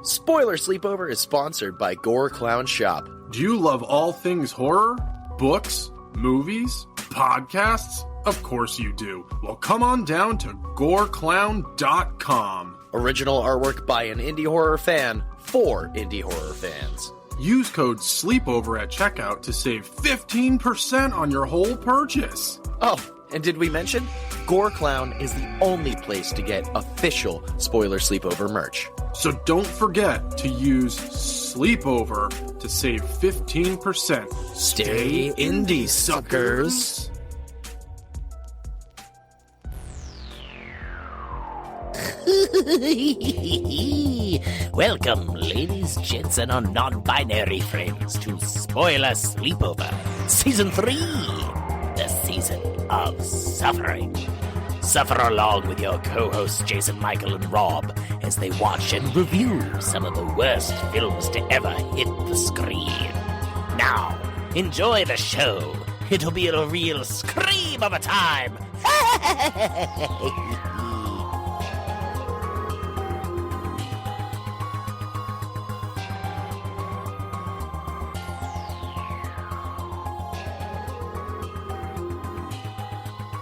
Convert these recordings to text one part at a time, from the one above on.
Spoiler Sleepover is sponsored by Gore Clown Shop. Do you love all things horror? Books? Movies? Podcasts? Of course you do. Well, come on down to goreclown.com. Original artwork by an indie horror fan for indie horror fans. Use code SLEEPOVER at checkout to save 15% on your whole purchase. Oh, and did we mention? Gore Clown is the only place to get official Spoiler Sleepover merch. So don't forget to use Sleepover to save 15%. Stay indie, suckers. Welcome, ladies, gents, and our non-binary friends to Spoiler Sleepover, Season 3, the Season of Suffering. Suffer along with your co-hosts Jason, Michael, and Rob as they watch and review some of the worst films to ever hit the screen. Now, enjoy the show. It'll be a real scream of a time.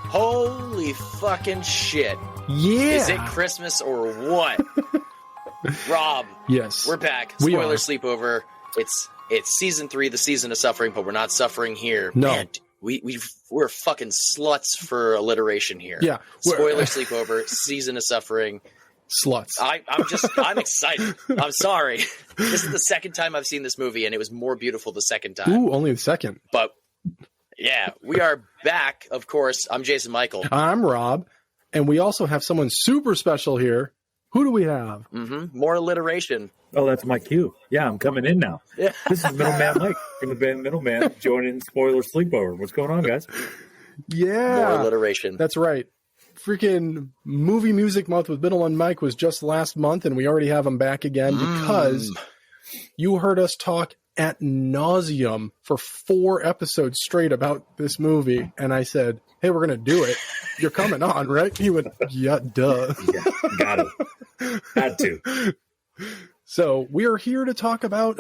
Holy fucking shit. Yeah. Is it Christmas or what? Rob. Yes. We're back. We Spoiler are. Sleepover. It's Season 3, the Season of Suffering, but we're not suffering here. No. Man, we're fucking sluts for alliteration here. Yeah. Spoiler Sleepover, Season of Suffering. Sluts. I'm excited. I'm sorry. This is the second time I've seen this movie, and it was more beautiful the second time. Ooh, only the second. But yeah, we are back. Of course, I'm Jason Michael. I'm Rob, and we also have someone super special here. Who do we have? More alliteration. Oh, that's my cue. Yeah, I'm coming in now. Yeah. This is Middleman Mike from the band Middleman joining Spoiler Sleepover. What's going on, guys? Yeah. More alliteration. That's right. Freaking Movie Music Month with Middleman Mike was just last month, and we already have him back again because you heard us talk ad nauseum for 4 episodes straight about this movie, and I said, hey, we're going to do it. You're coming on, right? He went, yeah, duh. Yeah, got it. Had to. So we are here to talk about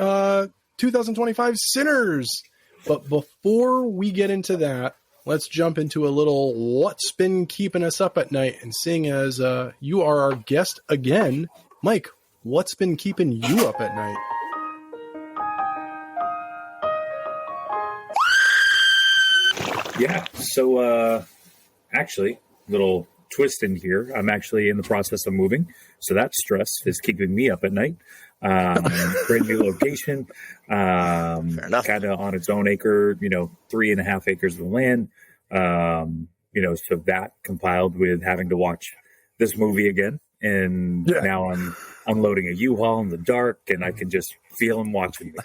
2025 Sinners. But before we get into that, let's jump into a little what's been keeping us up at night. And seeing as you are our guest again, Mike, what's been keeping you up at night? Yeah, so actually, little twist in here. I'm actually in the process of moving, so that stress is keeping me up at night. Brand new location, kind of on its own acre, 3.5 acres of land. So that compiled with having to watch this movie again. And now I'm unloading a U-Haul in the dark, and I can just feel him watching me.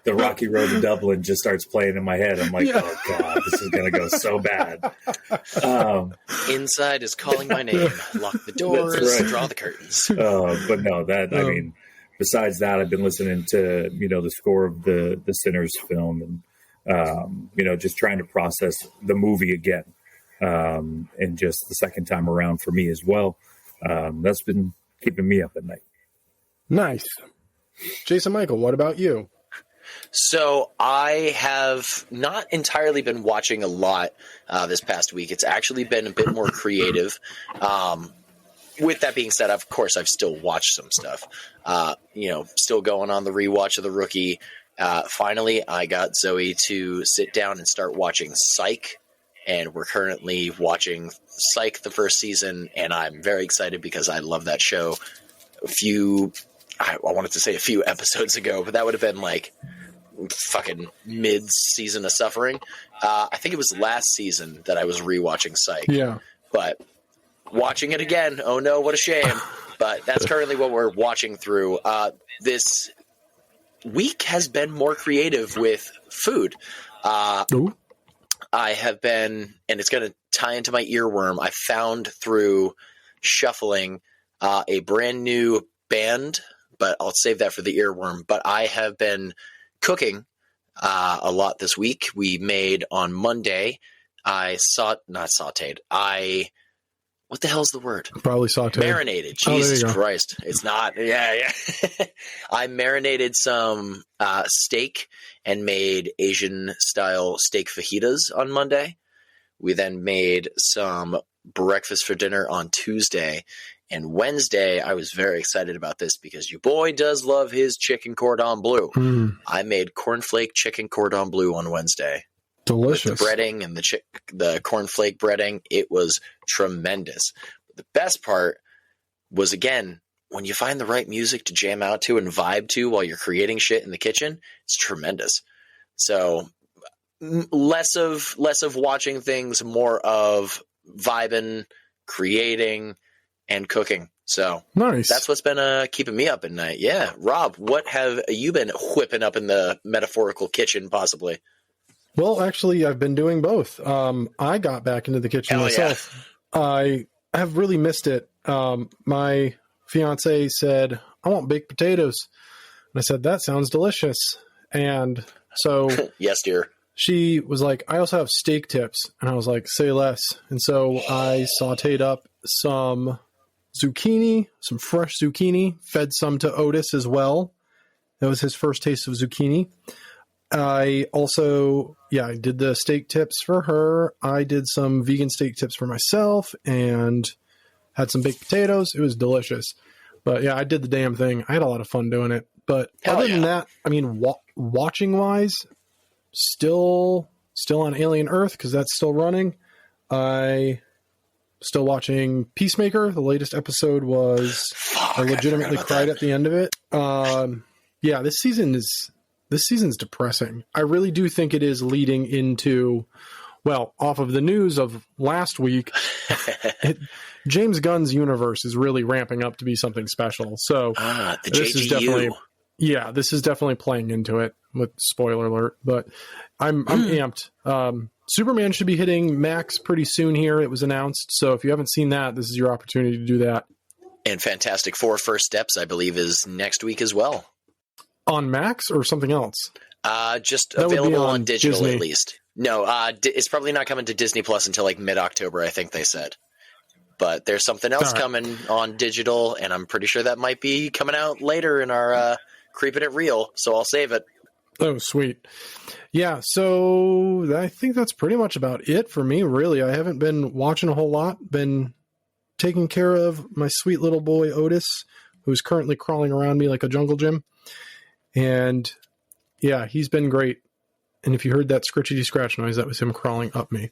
The Rocky Road to Dublin just starts playing in my head. I'm like, oh God, this is going to go so bad. Inside is calling my name. Lock the doors, right. draw the curtains. But no, I mean, besides that, I've been listening to, the score of the Sinners film and, just trying to process the movie again. And just the second time around for me as well. That's been keeping me up at night. Nice. Jason Michael, what about you? So I have not entirely been watching a lot this past week. It's actually been a bit more creative. With that being said, of course, I've still watched some stuff. Still going on the rewatch of The Rookie. Finally, I got Zoe to sit down and start watching Psych. And we're currently watching Psych, the first season. And I'm very excited because I love that show. I wanted to say a few episodes ago, but that would have been like fucking mid-season of Suffering. I think it was last season that I was rewatching Psych. Yeah. But watching it again, oh no, what a shame. But that's currently what we're watching through. This week has been more creative with food. I have been, and it's going to tie into my earworm, I found through shuffling a brand new band, but I'll save that for the earworm. But I have been cooking a lot this week. We made on Monday, I what the hell's the word? Probably sauteed. Marinated. Oh, there Jesus you go. Christ. It's not. Yeah. I marinated some steak and made Asian style steak fajitas on Monday. We then made some breakfast for dinner on Tuesday. And Wednesday, I was very excited about this because your boy does love his chicken cordon bleu. I made cornflake chicken cordon bleu on Wednesday. Delicious. With the breading and the cornflake breading, it was tremendous. But the best part was, again, when you find the right music to jam out to and vibe to while you're creating shit in the kitchen, it's tremendous. So less of watching things, more of vibing, creating, and cooking. So nice. That's what's been keeping me up at night. Yeah. Rob, what have you been whipping up in the metaphorical kitchen possibly? Well, actually, I've been doing both. I got back into the kitchen myself. Yeah. I have really missed it. My fiance said, I want baked potatoes. And I said, that sounds delicious. And so yes, dear. She was like, I also have steak tips. And I was like, say less. And so I sauteed up some zucchini, some fresh zucchini, fed some to Otis as well. That was his first taste of zucchini. I also, I did the steak tips for her. I did some vegan steak tips for myself and had some baked potatoes. It was delicious. But yeah, I did the damn thing. I had a lot of fun doing it. But other than that, I mean, watching wise, still on Alien Earth because that's still running. I still watching Peacemaker. The latest episode was I legitimately cried at the end of it. Yeah, this season's depressing. I really do think it is leading into, well, off of the news of last week, James Gunn's universe is really ramping up to be something special. So the this JGU. is definitely, this is definitely playing into it. With spoiler alert, but I'm amped. Superman should be hitting Max pretty soon here. It was announced. So if you haven't seen that, this is your opportunity to do that. And Fantastic Four First Steps, I believe, is next week as well. On Max or something else? Just that available on digital Disney. At least. No, it's probably not coming to Disney Plus until like mid-October, I think they said. But there's something else coming on digital, and I'm pretty sure that might be coming out later in our Creeping It Real, so I'll save it. Oh, sweet. Yeah, so I think that's pretty much about it for me, really. I haven't been watching a whole lot. Been taking care of my sweet little boy, Otis, who's currently crawling around me like a jungle gym. And, yeah, he's been great. And if you heard that scritchety scratch noise, that was him crawling up me.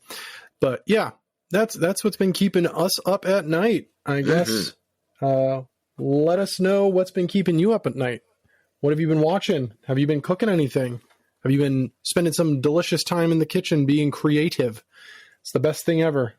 But, yeah, that's what's been keeping us up at night, I guess. Let us know what's been keeping you up at night. What have you been watching? Have you been cooking anything? Have you been spending some delicious time in the kitchen being creative? It's the best thing ever.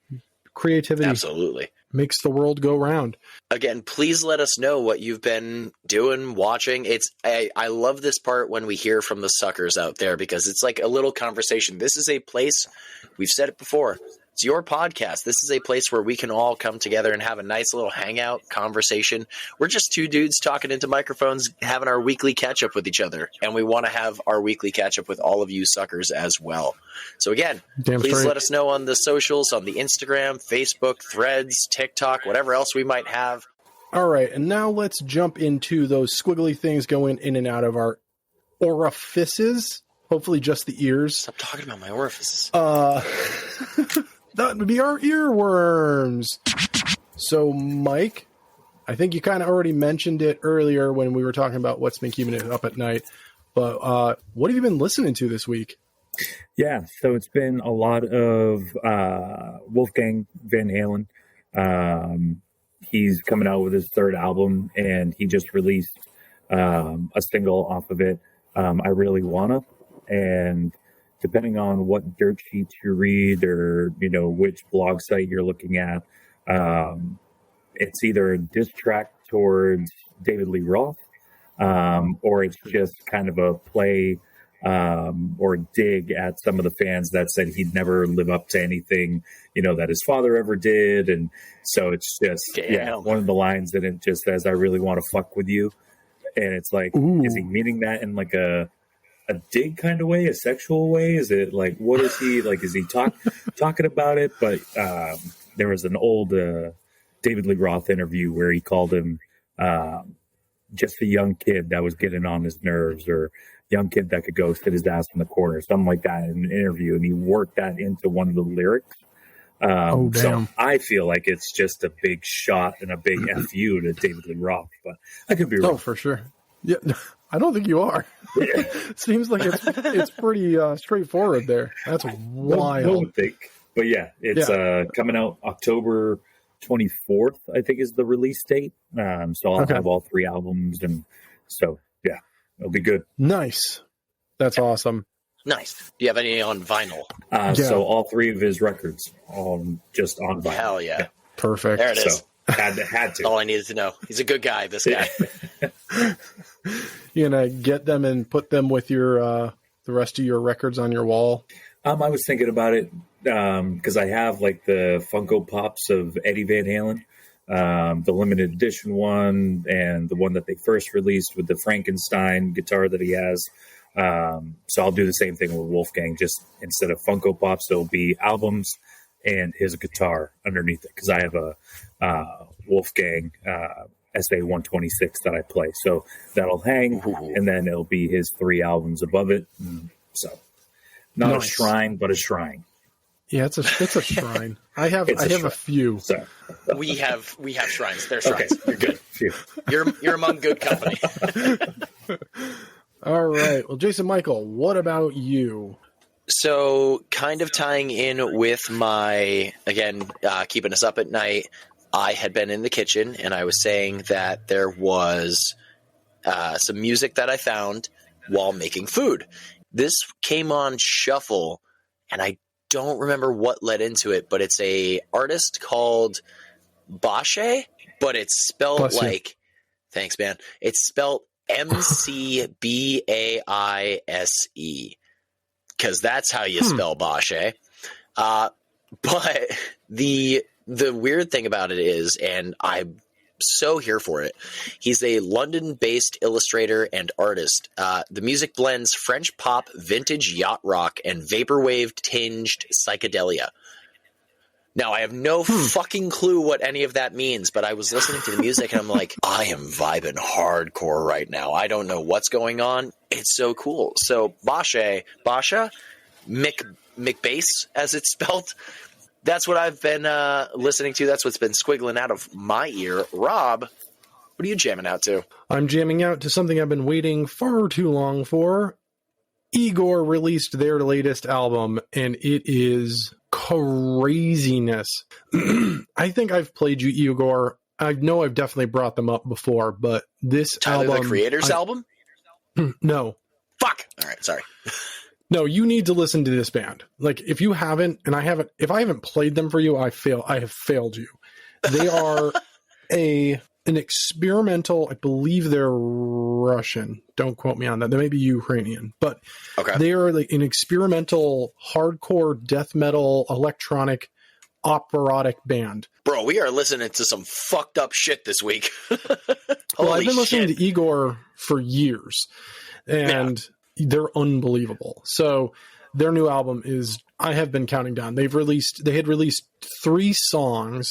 Creativity. Absolutely. Makes the world go round. Again, please let us know what you've been doing, watching. I love this part when we hear from the suckers out there because it's like a little conversation. This is a place, we've said it before, it's your podcast. This is a place where we can all come together and have a nice little hangout conversation. We're just two dudes talking into microphones, having our weekly catch up with each other. And we want to have our weekly catch up with all of you suckers as well. So again, please let us know on the socials, on the Instagram, Facebook, Threads, TikTok, whatever else we might have. All right. And now let's jump into those squiggly things going in and out of our orifices. Hopefully just the ears. Stop talking about my orifices. That would be our earworms. So, Mike, I think you kind of already mentioned it earlier when we were talking about what's been keeping it up at night. But what have you been listening to this week? Yeah, so it's been a lot of Wolfgang Van Halen. He's coming out with his third album, and he just released a single off of it, I Really Wanna. And depending on what dirt sheets you read or, which blog site you're looking at, it's either a diss track towards David Lee Roth, or it's just kind of a play or dig at some of the fans that said he'd never live up to anything, that his father ever did. And so it's just, one of the lines that it just says, I really want to fuck with you. And it's like, Is he meaning that in like a dig kind of way, a sexual way? Is it like, what is he like? Is he talking about it? But there was an old David Lee Roth interview where he called him just a young kid that was getting on his nerves, or young kid that could go sit his ass in the corner, something like that in an interview. And he worked that into one of the lyrics. So I feel like it's just a big shot and a big FU to David Lee Roth, but I could be wrong. Oh, for sure. Yeah, I don't think you are. Seems like it's pretty straightforward there. That's wild. I don't think. But yeah, it's coming out October 24th, I think is the release date. So I'll have all 3 albums, and so yeah, it'll be good. Nice. That's awesome. Nice. Do you have any on vinyl? So all 3 of his records, just on vinyl. Hell yeah. Perfect. There it is. So, had to. All I needed to know. He's a good guy, this guy. You gonna get them and put them with your the rest of your records on your wall? I was thinking about it because I have like the Funko Pops of Eddie Van Halen, the limited edition one, and the one that they first released with the Frankenstein guitar that he has. So I'll do the same thing with Wolfgang. Just instead of Funko Pops, it'll be albums and his guitar underneath it, because I have a Wolfgang SA-126 that I play. So that'll hang, and then it'll be his 3 albums above it. So not a shrine, but a shrine. Yeah, it's a shrine. I have a few. So. We have shrines. They're shrines. Okay. You're good. Phew. You're among good company. All right. Well, Jason Michael, what about you? So kind of tying in with my, again, keeping us up at night, I had been in the kitchen and I was saying that there was some music that I found while making food. This came on shuffle and I don't remember what led into it, but it's a artist called Bashe, but it's spelled like, thanks man, it's spelled MCBAISE, because that's how you spell Bashe. But the weird thing about it is, and I'm so here for it, he's a London-based illustrator and artist. The music blends French pop, vintage yacht rock, and vaporwave tinged psychedelia. Now, I have no fucking clue what any of that means, but I was listening to the music and I'm like, I am vibing hardcore right now. I don't know what's going on. It's so cool. So Basha, McBass as it's spelled, that's what I've been listening to. That's what's been squiggling out of my ear. Rob, what are you jamming out to? I'm jamming out to something I've been waiting far too long for. Igor released their latest album, and it is craziness. I think I've played you, Igor. I know I've definitely brought them up before, but this Tyler, album... the Creator's album? No. Fuck! All right, sorry. No, you need to listen to this band. Like, if you haven't, and if I haven't played them for you, I have failed you. They are an experimental, I believe they're Russian. Don't quote me on that. They may be Ukrainian, but they are like an experimental hardcore death metal electronic operatic band. Bro, we are listening to some fucked up shit this week. Well, I've been listening to Igor for years, and they're unbelievable. So their new album is, I have been counting down. They had released 3 songs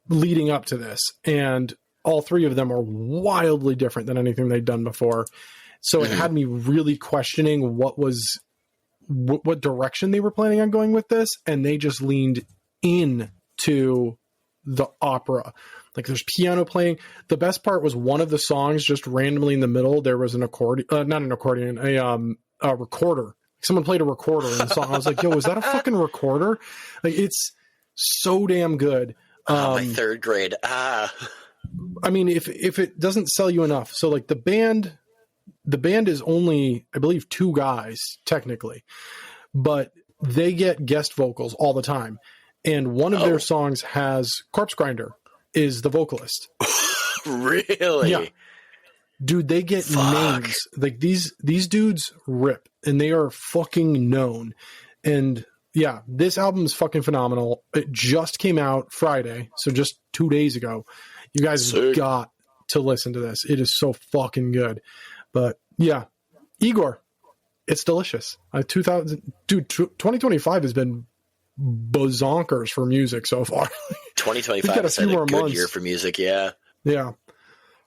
leading up to this, and all 3 of them are wildly different than anything they'd done before. So it had me really questioning what direction they were planning on going with this. And they just leaned into the opera. Like, there's piano playing. The best part was one of the songs, just randomly in the middle, there was an accordion, not an accordion, a recorder. Someone played a recorder in the song. I was like, yo, is that a fucking recorder? Like, it's so damn good. My 3rd grade. I mean, if it doesn't sell you enough, so like the band is only, I believe, 2 guys technically, but they get guest vocals all the time. And one of their songs has Corpse Grinder is the vocalist. Really? Yeah. Dude, they get names. Like these dudes rip, and they are fucking known. And yeah, this album is fucking phenomenal. It just came out Friday, so just 2 days ago. You guys have got to listen to this. It is so fucking good. But yeah, Igor, it's delicious. 2025 has been bazonkers for music so far. 2025 is a good year for music. Yeah. Yeah.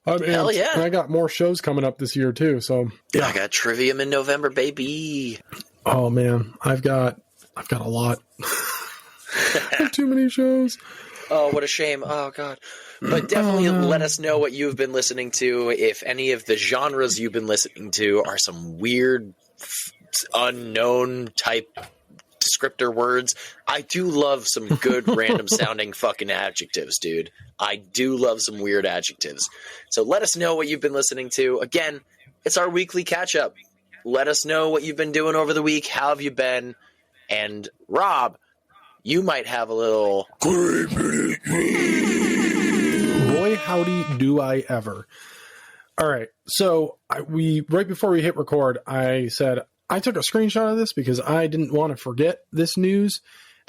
Hell yeah. And I got more shows coming up this year too. So yeah, I got Trivium in November, baby. Oh man, I've got a lot. I have too many shows. Oh, what a shame. Oh God. But definitely let us know what you've been listening to. If any of the genres you've been listening to are some weird, unknown type descriptor words. I do love some good random sounding fucking adjectives, dude. I do love some weird adjectives. So let us know what you've been listening to. Again, it's our weekly catch up. Let us know what you've been doing over the week. How have you been? And Rob, you might have a little... Boy, howdy do I ever. All right. So right before we hit record, I said, I took a screenshot of this because I didn't want to forget this news.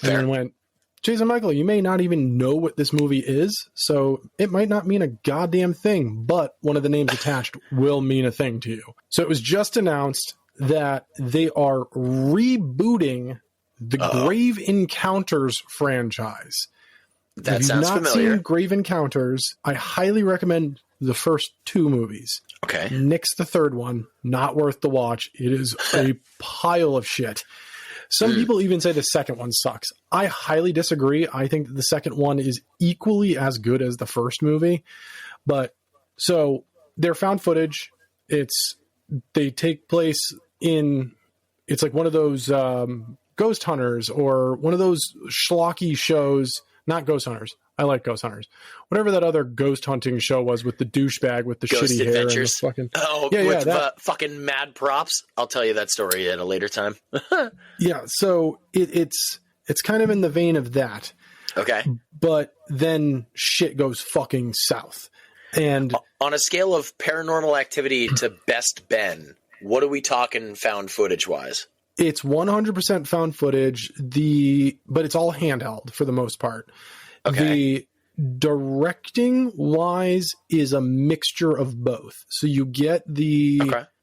And then went, Jason Michael, you may not even know what this movie is, so it might not mean a goddamn thing, but one of the names attached will mean a thing to you. So it was just announced that they are rebooting the Grave Encounters franchise. That sounds familiar. If you've not seen Grave Encounters, I highly recommend the first two movies. Okay. Nix the third one, not worth the watch. It is a pile of shit. Some people even say the second one sucks. I highly disagree. I think that the second one is equally as good as the first movie. But so they're found footage. They take place it's like one of those Ghost Hunters or one of those schlocky shows. Not Ghost Hunters. I like Ghost Hunters. Whatever that other ghost hunting show was with the douchebag with the Ghost shitty Adventures. hair. And the fucking, with fucking mad props. I'll tell you that story at a later time. Yeah, so it's kind of in the vein of that. Okay. But then shit goes fucking south. And on a scale of Paranormal Activity to Best Ben, what are we talking found footage wise? It's 100% found footage. But it's all handheld for the most part. Okay. The directing wise is a mixture of both. So you get the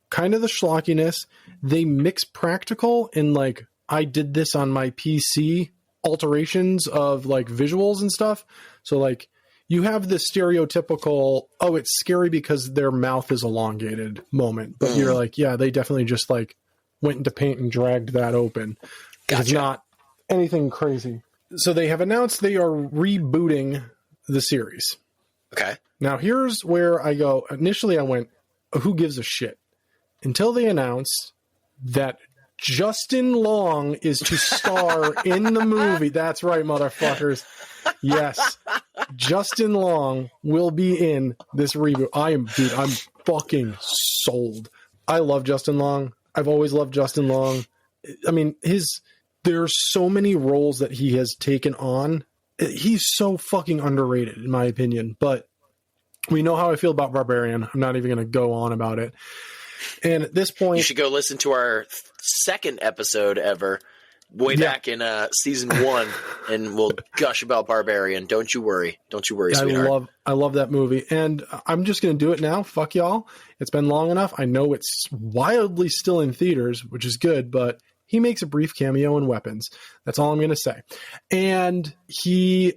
kind of the schlockiness. They mix practical and like I did this on my PC alterations of like visuals and stuff. So like you have the stereotypical, it's scary because their mouth is elongated moment. But you're like, yeah, they definitely just like went into paint and dragged that open. Gotcha. It's not anything crazy. So they have announced they are rebooting the series. Okay. Now here's where I go. Initially I went, who gives a shit? Until they announced that Justin Long is to star in the movie. That's right, motherfuckers. Yes. Justin Long will be in this reboot. I'm fucking sold. I love Justin Long. I've always loved Justin Long. I mean, there's so many roles that he has taken on. He's so fucking underrated, in my opinion. But we know how I feel about Barbarian. I'm not even going to go on about it. And at this point... You should go listen to our second episode ever, back in season 1, and we'll gush about Barbarian. Don't you worry. Don't you worry, sweetheart. I love that movie. And I'm just going to do it now. Fuck y'all. It's been long enough. I know it's wildly still in theaters, which is good, but he makes a brief cameo in Weapons. That's all I'm going to say. And he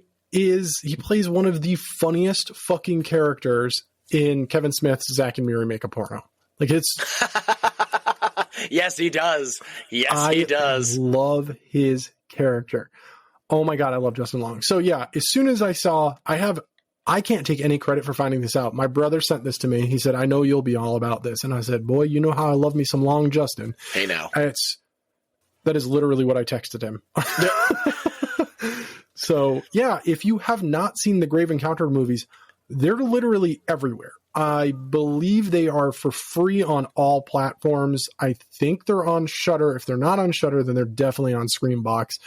plays one of the funniest fucking characters in Kevin Smith's Zack and Miri Make a Porno. Like it's... Yes, he does. Yes, he does. I love his character. Oh my God, I love Justin Long. So yeah, as soon as I saw, I can't take any credit for finding this out. My brother sent this to me. He said, I know you'll be all about this. And I said, boy, you know how I love me some Long Justin. Hey now. That is literally what I texted him. So yeah, if you have not seen the Grave Encounter movies, they're literally everywhere. I believe they are for free on all platforms. I think they're on Shudder. If they're not on Shudder, then they're definitely on Screambox.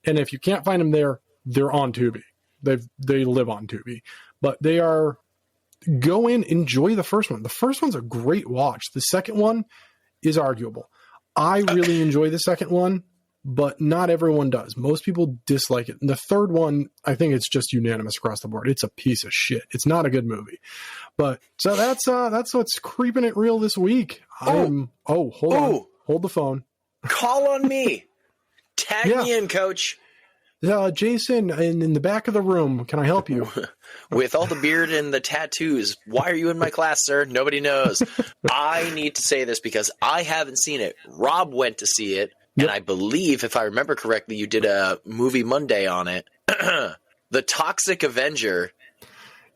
And if you can't find them there, they're on Tubi. They live on Tubi. But they are... Go in, enjoy the first one. The first one's a great watch. The second one is arguable. I really enjoy the second one, but not everyone does. Most people dislike it. And the third one, I think it's just unanimous across the board. It's a piece of shit. It's not a good movie. But so that's what's creeping it real this week. Hold on. Hold the phone. Call on me. Tag me in, coach. Jason, in the back of the room, can I help you? With all the beard and the tattoos, why are you in my class, sir? Nobody knows. I need to say this because I haven't seen it. Rob went to see it, and I believe, if I remember correctly, you did a Movie Monday on it. The Toxic Avenger.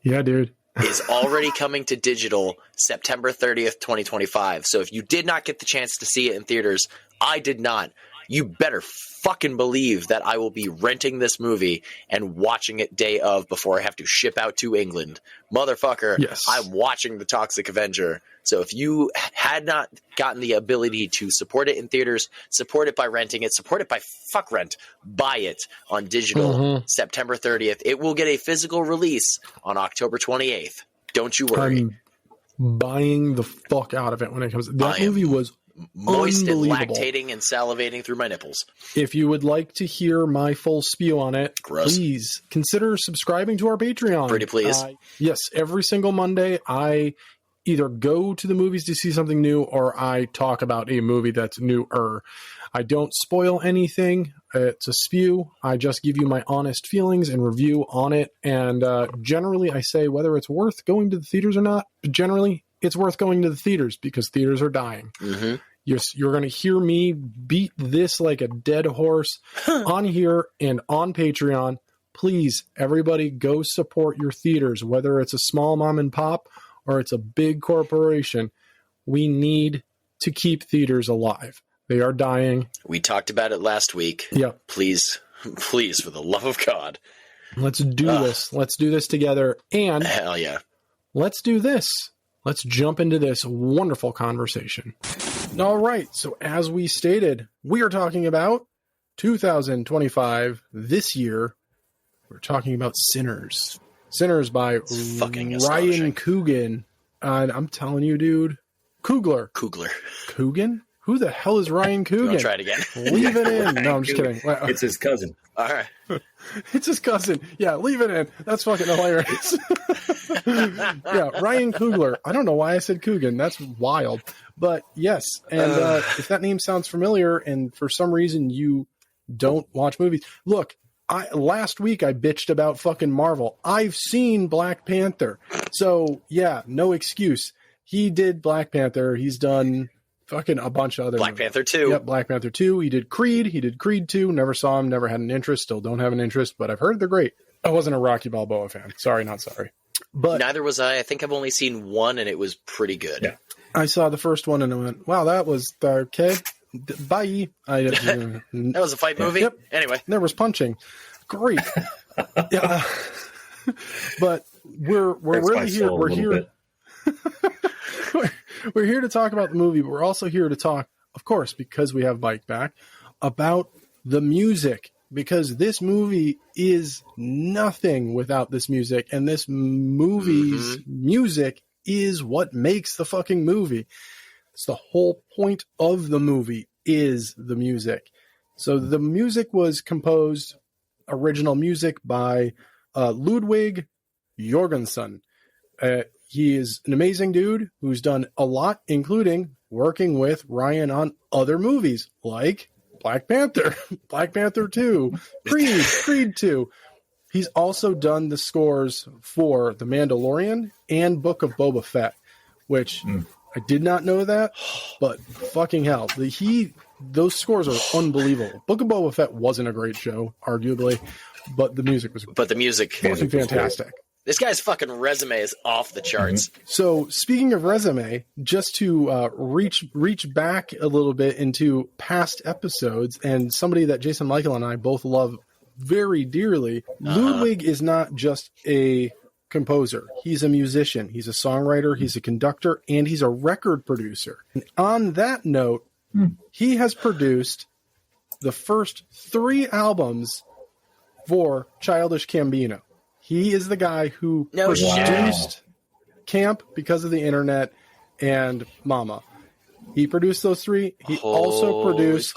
Yeah, dude. Is already coming to digital September 30th, 2025. So if you did not get the chance to see it in theaters, I did not. You better fucking believe that I will be renting this movie and watching it day of before I have to ship out to England. Motherfucker, yes. I'm watching The Toxic Avenger. So if you had not gotten the ability to support it in theaters, support it by renting it, support it by fuck rent, buy it on digital September 30th. It will get a physical release on October 28th. Don't you worry. I'm buying the fuck out of it when it comes. That movie was moist and lactating and salivating through my nipples. If you would like to hear my full spew on it, please consider subscribing to our Patreon. Pretty please. Yes, every single Monday I either go to the movies to see something new or I talk about a movie that's newer. I don't spoil anything. It's a spew. I just give you my honest feelings and review on it. And generally I say whether it's worth going to the theaters or not, but generally it's worth going to the theaters because theaters are dying. Mm-hmm. You're going to hear me beat this like a dead horse on here and on Patreon. Please, everybody, go support your theaters, whether it's a small mom and pop or it's a big corporation. We need to keep theaters alive. They are dying. We talked about it last week. Yeah. Please, for the love of God. Let's do this. Let's do this together. And hell yeah. Let's do this. Let's jump into this wonderful conversation. All right. So as we stated, we are talking about 2025 this year. We're talking about Sinners. Sinners by Ryan Coogan. And I'm telling you, dude, Coogler. Coogan? Who the hell is Ryan Coogan? I'll try it again. Leave it in. No, I'm just kidding. It's his cousin. All right. It's his cousin. Yeah, leave it in. That's fucking hilarious. Yeah, Ryan Coogler. I don't know why I said Coogan. That's wild. But yes, and if that name sounds familiar and for some reason you don't watch movies, look, last week I bitched about fucking Marvel. I've seen Black Panther. So yeah, no excuse. He did Black Panther. He's done fucking a bunch of other Black movies. Panther 2. Yep, Black Panther 2. He did Creed. He did Creed 2. Never saw him. Never had an interest. Still don't have an interest, but I've heard they're great. I wasn't a Rocky Balboa fan. Sorry, not sorry. But neither was I. I think I've only seen one, and it was pretty good. Yeah. I saw the first one and I went, wow, that was okay. Bye. That was a fight movie? Yep. Anyway. There was punching. Great. Yeah. But we're really here. We're here. We're here to talk about the movie, but we're also here to talk, of course, because we have Mike back, about the music. Because this movie is nothing without this music, and this movie's music is what makes the fucking movie. It's the whole point of the movie is the music. So the music was composed, original music by Ludwig Jorgensen. He is an amazing dude who's done a lot, including working with Ryan on other movies like Black Panther, Black Panther 2, Creed 2. He's also done the scores for The Mandalorian and Book of Boba Fett, which I did not know that, but fucking hell. Those scores are unbelievable. Book of Boba Fett wasn't a great show, arguably, but the music was fucking fantastic. This guy's fucking resume is off the charts. So speaking of resume, just to reach back a little bit into past episodes and somebody that Jason Michael and I both love very dearly, Ludwig is not just a composer. He's a musician. He's a songwriter. He's a conductor, and he's a record producer. And on that note, he has produced the first 3 albums for Childish Gambino. He is the guy who produced Camp because of the internet and Mama. He produced those 3. He also produced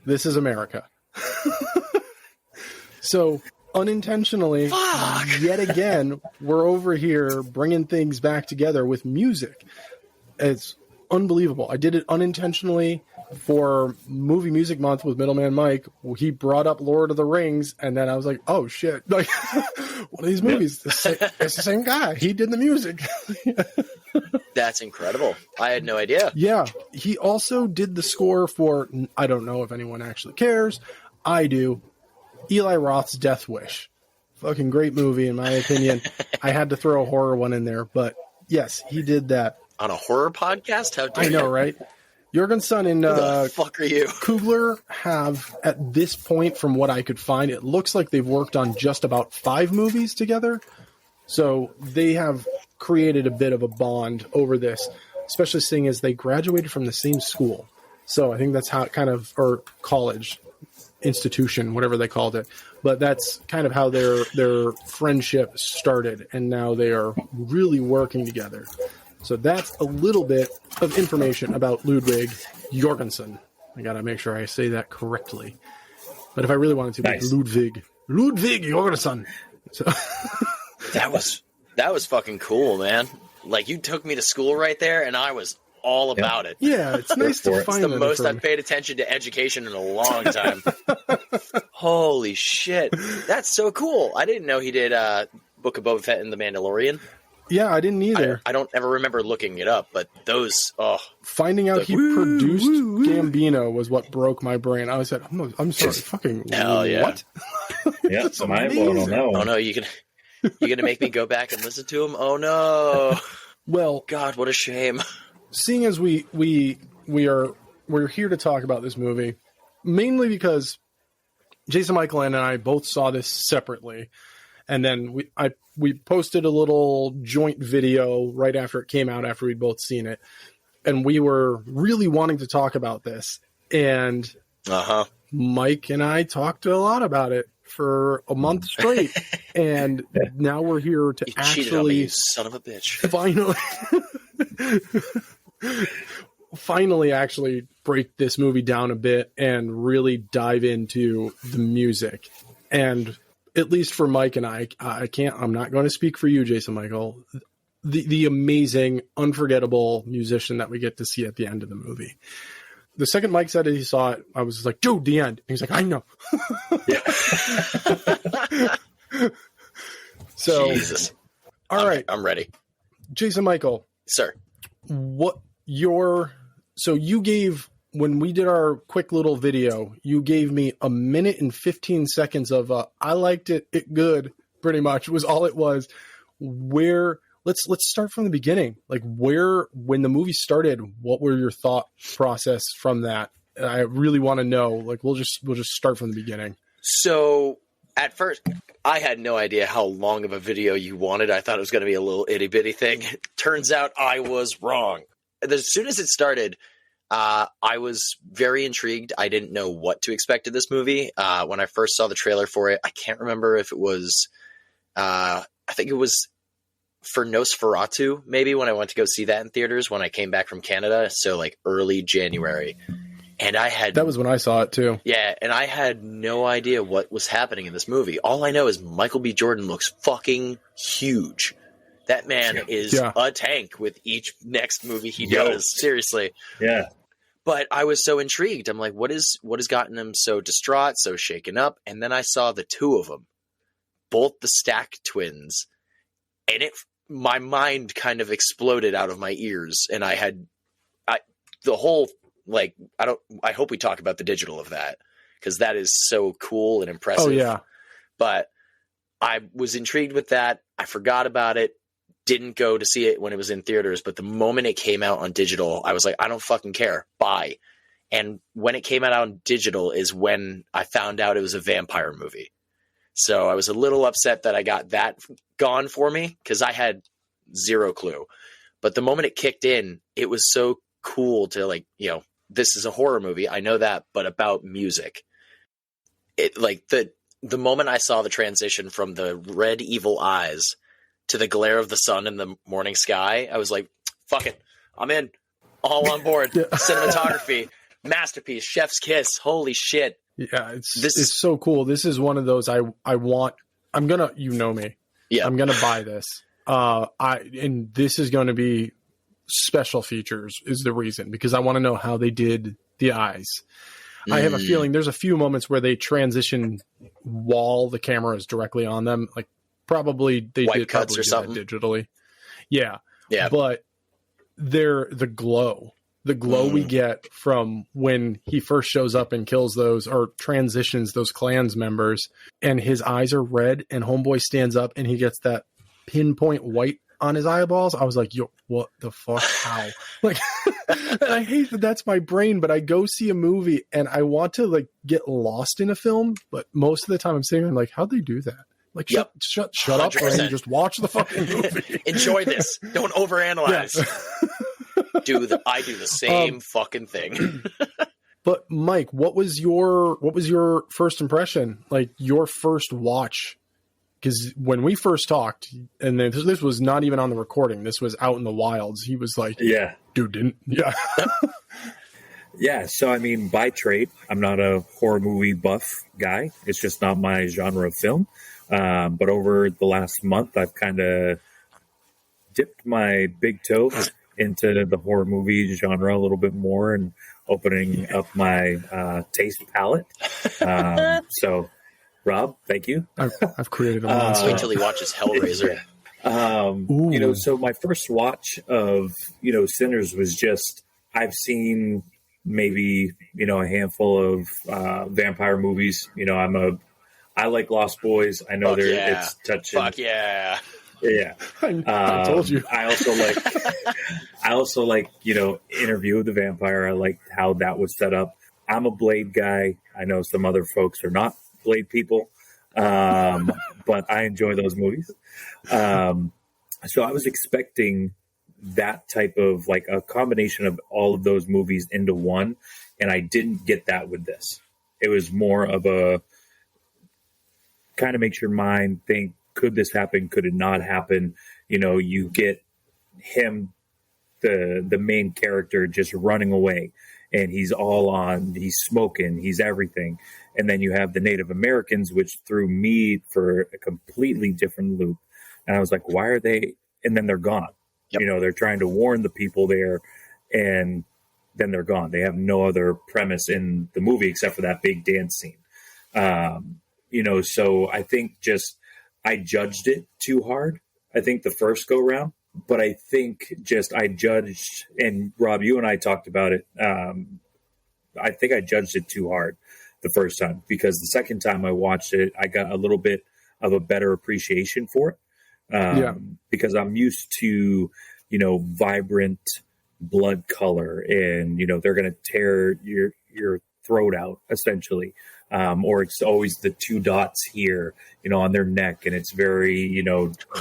This Is America. So unintentionally, yet again, we're over here bringing things back together with music. It's unbelievable. I did it unintentionally for Movie Music Month with Middleman Mike, he brought up Lord of the Rings, and then I was like, oh shit, like one of these movies, it's the same guy. He did the music. That's incredible. I had no idea. Yeah, he also did the score for, I don't know if anyone actually cares, I do, Eli Roth's Death Wish. Fucking great movie, in my opinion. I had to throw a horror one in there, but yes, he did that. On a horror podcast? How dare I know, you? right? Jorgensen and Who the fuck are you? Coogler have, at this point, from what I could find, it looks like they've worked on just about 5 movies together. So they have created a bit of a bond over this, especially seeing as they graduated from the same school. So I think that's how it kind of, or college institution, whatever they called it. But that's kind of how their friendship started, and now they are really working together. So that's a little bit of information about Ludwig Jorgensen. I gotta make sure I say that correctly. But if I really wanted to, Nice. Ludwig Jorgensen. So That was fucking cool, man. Like, you took me to school right there, and I was all about it. yeah, it's nice for to it. find The that most information. I've paid attention to education in a long time. Holy shit. That's so cool. I didn't know he did Book of Boba Fett and The Mandalorian. Yeah, I didn't either. I don't ever remember looking it up, but those, Finding out The he produced Gambino was what broke my brain. I was like, I'm sorry, fucking Hell yeah. what? Yeah, That's mind blown on that oh one. no, you're gonna make me go back and listen to him? Oh no. Well, God, what a shame. seeing as we're here to talk about this movie, mainly because Jason Michael and I both saw this separately, and then we posted a little joint video right after it came out, after we'd both seen it, and we were really wanting to talk about this, and Mike and I talked a lot about it for a month straight, and now we're here to You cheated on me, actually you son of a bitch. finally actually break this movie down a bit and really dive into the music. And at least for Mike and I'm not going to speak for you, Jason Michael, the amazing, unforgettable musician that we get to see at the end of the movie. The second Mike said it, he saw it, I was just like, dude, the end. And he's like, I know. So, Jesus. all right, I'm ready. Jason Michael, Sir. so you gave, when we did our quick little video, you gave me a minute and 15 seconds of I liked it good, pretty much was all it was. Let's start from the beginning. Like, when the movie started, what were your thought process from that? I really want to know. Like, we'll just start from the beginning. So at first, I had no idea how long of a video you wanted. I thought it was going to be a little itty bitty thing. Turns out I was wrong. As soon as it started, I was very intrigued. I didn't know what to expect of this movie. When I first saw the trailer for it, I can't remember if it was, I think it was for Nosferatu, maybe, when I went to go see that in theaters when I came back from Canada. So like early January. And that was when I saw it too. Yeah, and I had no idea what was happening in this movie. All I know is Michael B. Jordan looks fucking huge. That man is a tank with each next movie he does. Seriously. Yeah. But I was so intrigued. I'm like, what has gotten him so distraught, so shaken up? And then I saw the two of them, both the Stack twins, and my mind kind of exploded out of my ears. And I hope we talk about the digital of that, because that is so cool and impressive. Oh yeah. But I was intrigued with that. I forgot about it. Didn't go to see it when it was in theaters, but the moment it came out on digital, I was like, I don't fucking care. Bye. And when it came out on digital is when I found out it was a vampire movie. So I was a little upset that I got that gone for me, because I had zero clue. But the moment it kicked in, it was so cool to, like, this is a horror movie. I know that, but about music. It, like, the moment I saw the transition from the red evil eyes to the glare of the sun in the morning sky, I was like, fuck it. I'm in. All on board. Cinematography, masterpiece, chef's kiss. Holy shit. Yeah, it's so cool. This is one of those I'm gonna, me. Yeah. I'm gonna buy this. And this is gonna be special features is the reason, because I want to know how they did the eyes. I have a feeling there's a few moments where they transition while the camera is directly on them. Like probably they Wipe did cuts probably or do something. that digitally. Yeah. Yeah. But the glow we get from when he first shows up and kills those or transitions those Klans members, and his eyes are red, and Homeboy stands up and he gets that pinpoint white on his eyeballs. I was like, yo, what the fuck? How? Like, and I hate that that's my brain, but I go see a movie and I want to like get lost in a film, but most of the time I'm sitting there like, how'd they do that? Like, Yep. shut up, 100%. Brain. Just watch the fucking movie. Enjoy this. Don't overanalyze. Yes. I do the same fucking thing. But Mike, what was your first impression? Like your first watch? Because when we first talked, and this was not even on the recording, this was out in the wilds. He was like, Yeah. dude, didn't. Yeah. Yeah. So, I mean, by trade, I'm not a horror movie buff guy. It's just not my genre of film. But over the last month, I've kind of dipped my big toe into the horror movie genre a little bit more and opening up my taste palette. So, Rob, thank you. I've created a monster. Wait till he watches Hellraiser. So my first watch of, Sinners was just, I've seen maybe, a handful of vampire movies. I like Lost Boys. I know it's touching. Fuck yeah. Yeah. I told you. I also like, Interview with the Vampire. I like how that was set up. I'm a Blade guy. I know some other folks are not Blade people. But I enjoy those movies. So I was expecting that type of like a combination of all of those movies into one. And I didn't get that with this. It was more of a kind of makes your mind think, could this happen? Could it not happen? You get him, the main character, just running away, and he's smoking, he's everything. And then you have the Native Americans, which threw me for a completely different loop. And I was like, why are they? And then they're gone. Yep. They're trying to warn the people there, and then they're gone. They have no other premise in the movie except for that big dance scene. So I think I judged it too hard. I think the first go round, but I think I judged, and Rob, you and I talked about it. I think I judged it too hard the first time, because the second time I watched it, I got a little bit of a better appreciation for it. Because I'm used to, vibrant blood color, and, they're going to tear your throat out essentially. Or it's always the two dots here, on their neck. And it's very,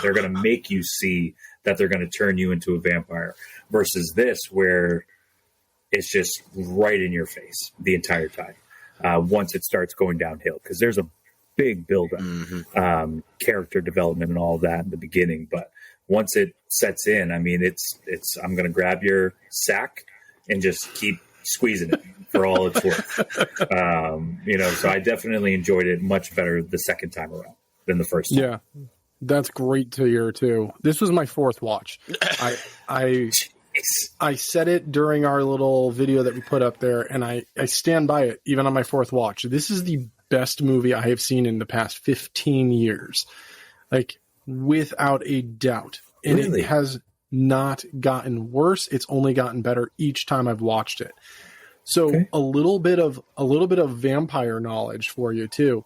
they're going to make you see that they're going to turn you into a vampire, versus this, where it's just right in your face the entire time. Once it starts going downhill, because there's a big buildup, character development and all of that in the beginning. But once it sets in, I mean, I'm going to grab your sack and just keep squeezing it for all it's worth. So I definitely enjoyed it much better the second time around than the first time. Yeah, that's great to hear too. This was my fourth watch. I said it during our little video that we put up there, and I stand by it even on my fourth watch. This is the best movie I have seen in the past 15 years. Like, without a doubt. And Really? It has not gotten worse. It's only gotten better each time I've watched it. So a little bit of vampire knowledge for you too.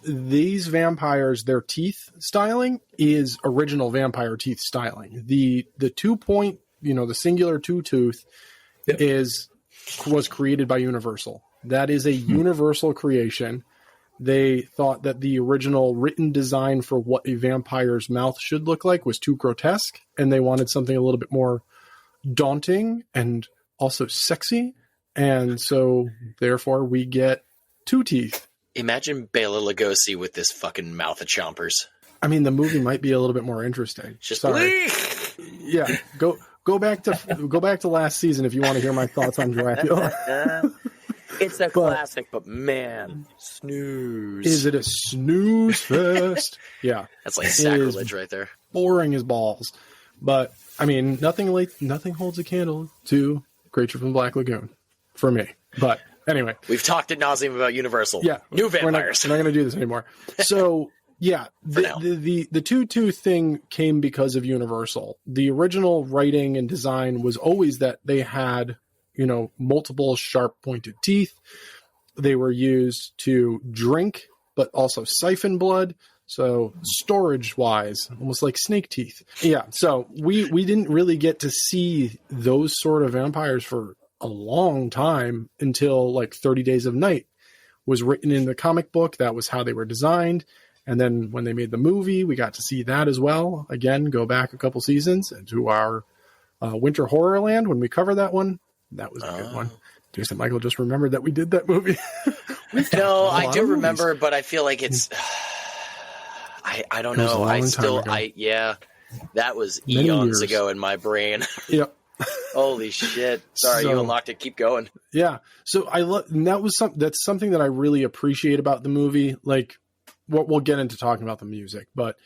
These vampires, their teeth styling is original vampire teeth styling. The 2-point, the singular 2-tooth was created by Universal. That is a Universal creation. They thought that the original written design for what a vampire's mouth should look like was too grotesque, and they wanted something a little bit more daunting and also sexy. And so, therefore, we get 2 teeth. Imagine Bela Lugosi with this fucking mouth of chompers. I mean, the movie might be a little bit more interesting. Just Sorry. Yeah, go back to last season if you want to hear my thoughts on Dracula. It's a classic, but man, snooze. Is it a snooze fest? Yeah, that's like sacrilege right there. Boring as balls. But I mean, nothing holds a candle to Creature from the Black Lagoon for me. But anyway, we've talked ad nauseum about Universal. Yeah, new vampires. We're not going to do this anymore. So yeah, the 2-2 thing came because of Universal. The original writing and design was always that they had, multiple sharp pointed teeth. They were used to drink, but also siphon blood. So storage wise, almost like snake teeth. Yeah. So we didn't really get to see those sort of vampires for a long time until like 30 Days of Night was written in the comic book. That was how they were designed. And then when they made the movie, we got to see that as well. Again, go back a couple seasons into our Winter Horrorland when we cover that one. That was a good one. Jason Michael just remembered that we did that movie. No, I do remember, but I feel like it's... I don't know. That was Many eons years ago in my brain. Yep. Holy shit. Sorry, you unlocked it. Keep going. Yeah. So that's something that I really appreciate about the movie. Like, we'll get into talking about the music, but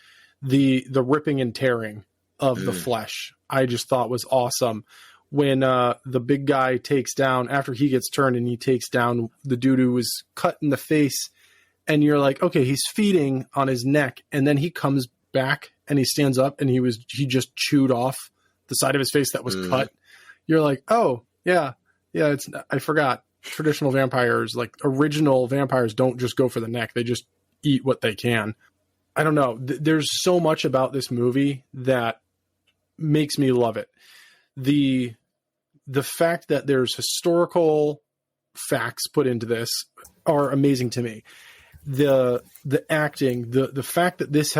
the ripping and tearing of the flesh, I just thought was awesome. When the big guy takes down, after he gets turned and he takes down the dude who was cut in the face, and you're like, okay, he's feeding on his neck, and then he comes back and he stands up and he just chewed off the side of his face that was cut. You're like, oh yeah, I forgot. Traditional vampires, like original vampires, don't just go for the neck; they just eat what they can. I don't know. There's so much about this movie that makes me love it. The fact that there's historical facts put into this are amazing to me. The acting, the fact that this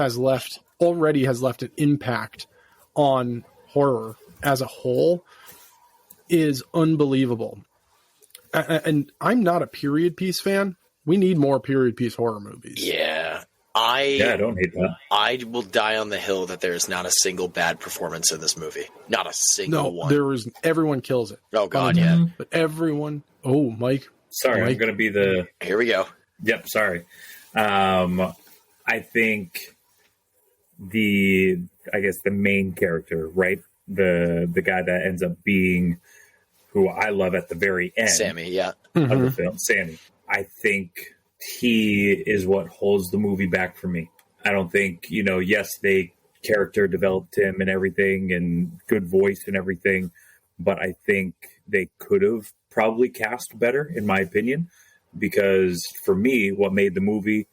already has left an impact on horror as a whole is unbelievable. And I'm not a period piece fan. We need more period piece horror movies. Yeah. I don't hate that. I will die on the hill that there is not a single bad performance in this movie. Not a single one. Everyone kills it. Oh God, yeah. But everyone. Oh, Mike. Sorry, Mike. I'm going to be the. Here we go. Yep. Sorry. I think the main character, right? The guy that ends up being who I love at the very end, Sammy. Yeah. Of the film, Sammy. I think he is what holds the movie back for me. I don't think, yes, they character developed him and everything and good voice and everything, but I think they could have probably cast better, in my opinion, because for me, what made the movie,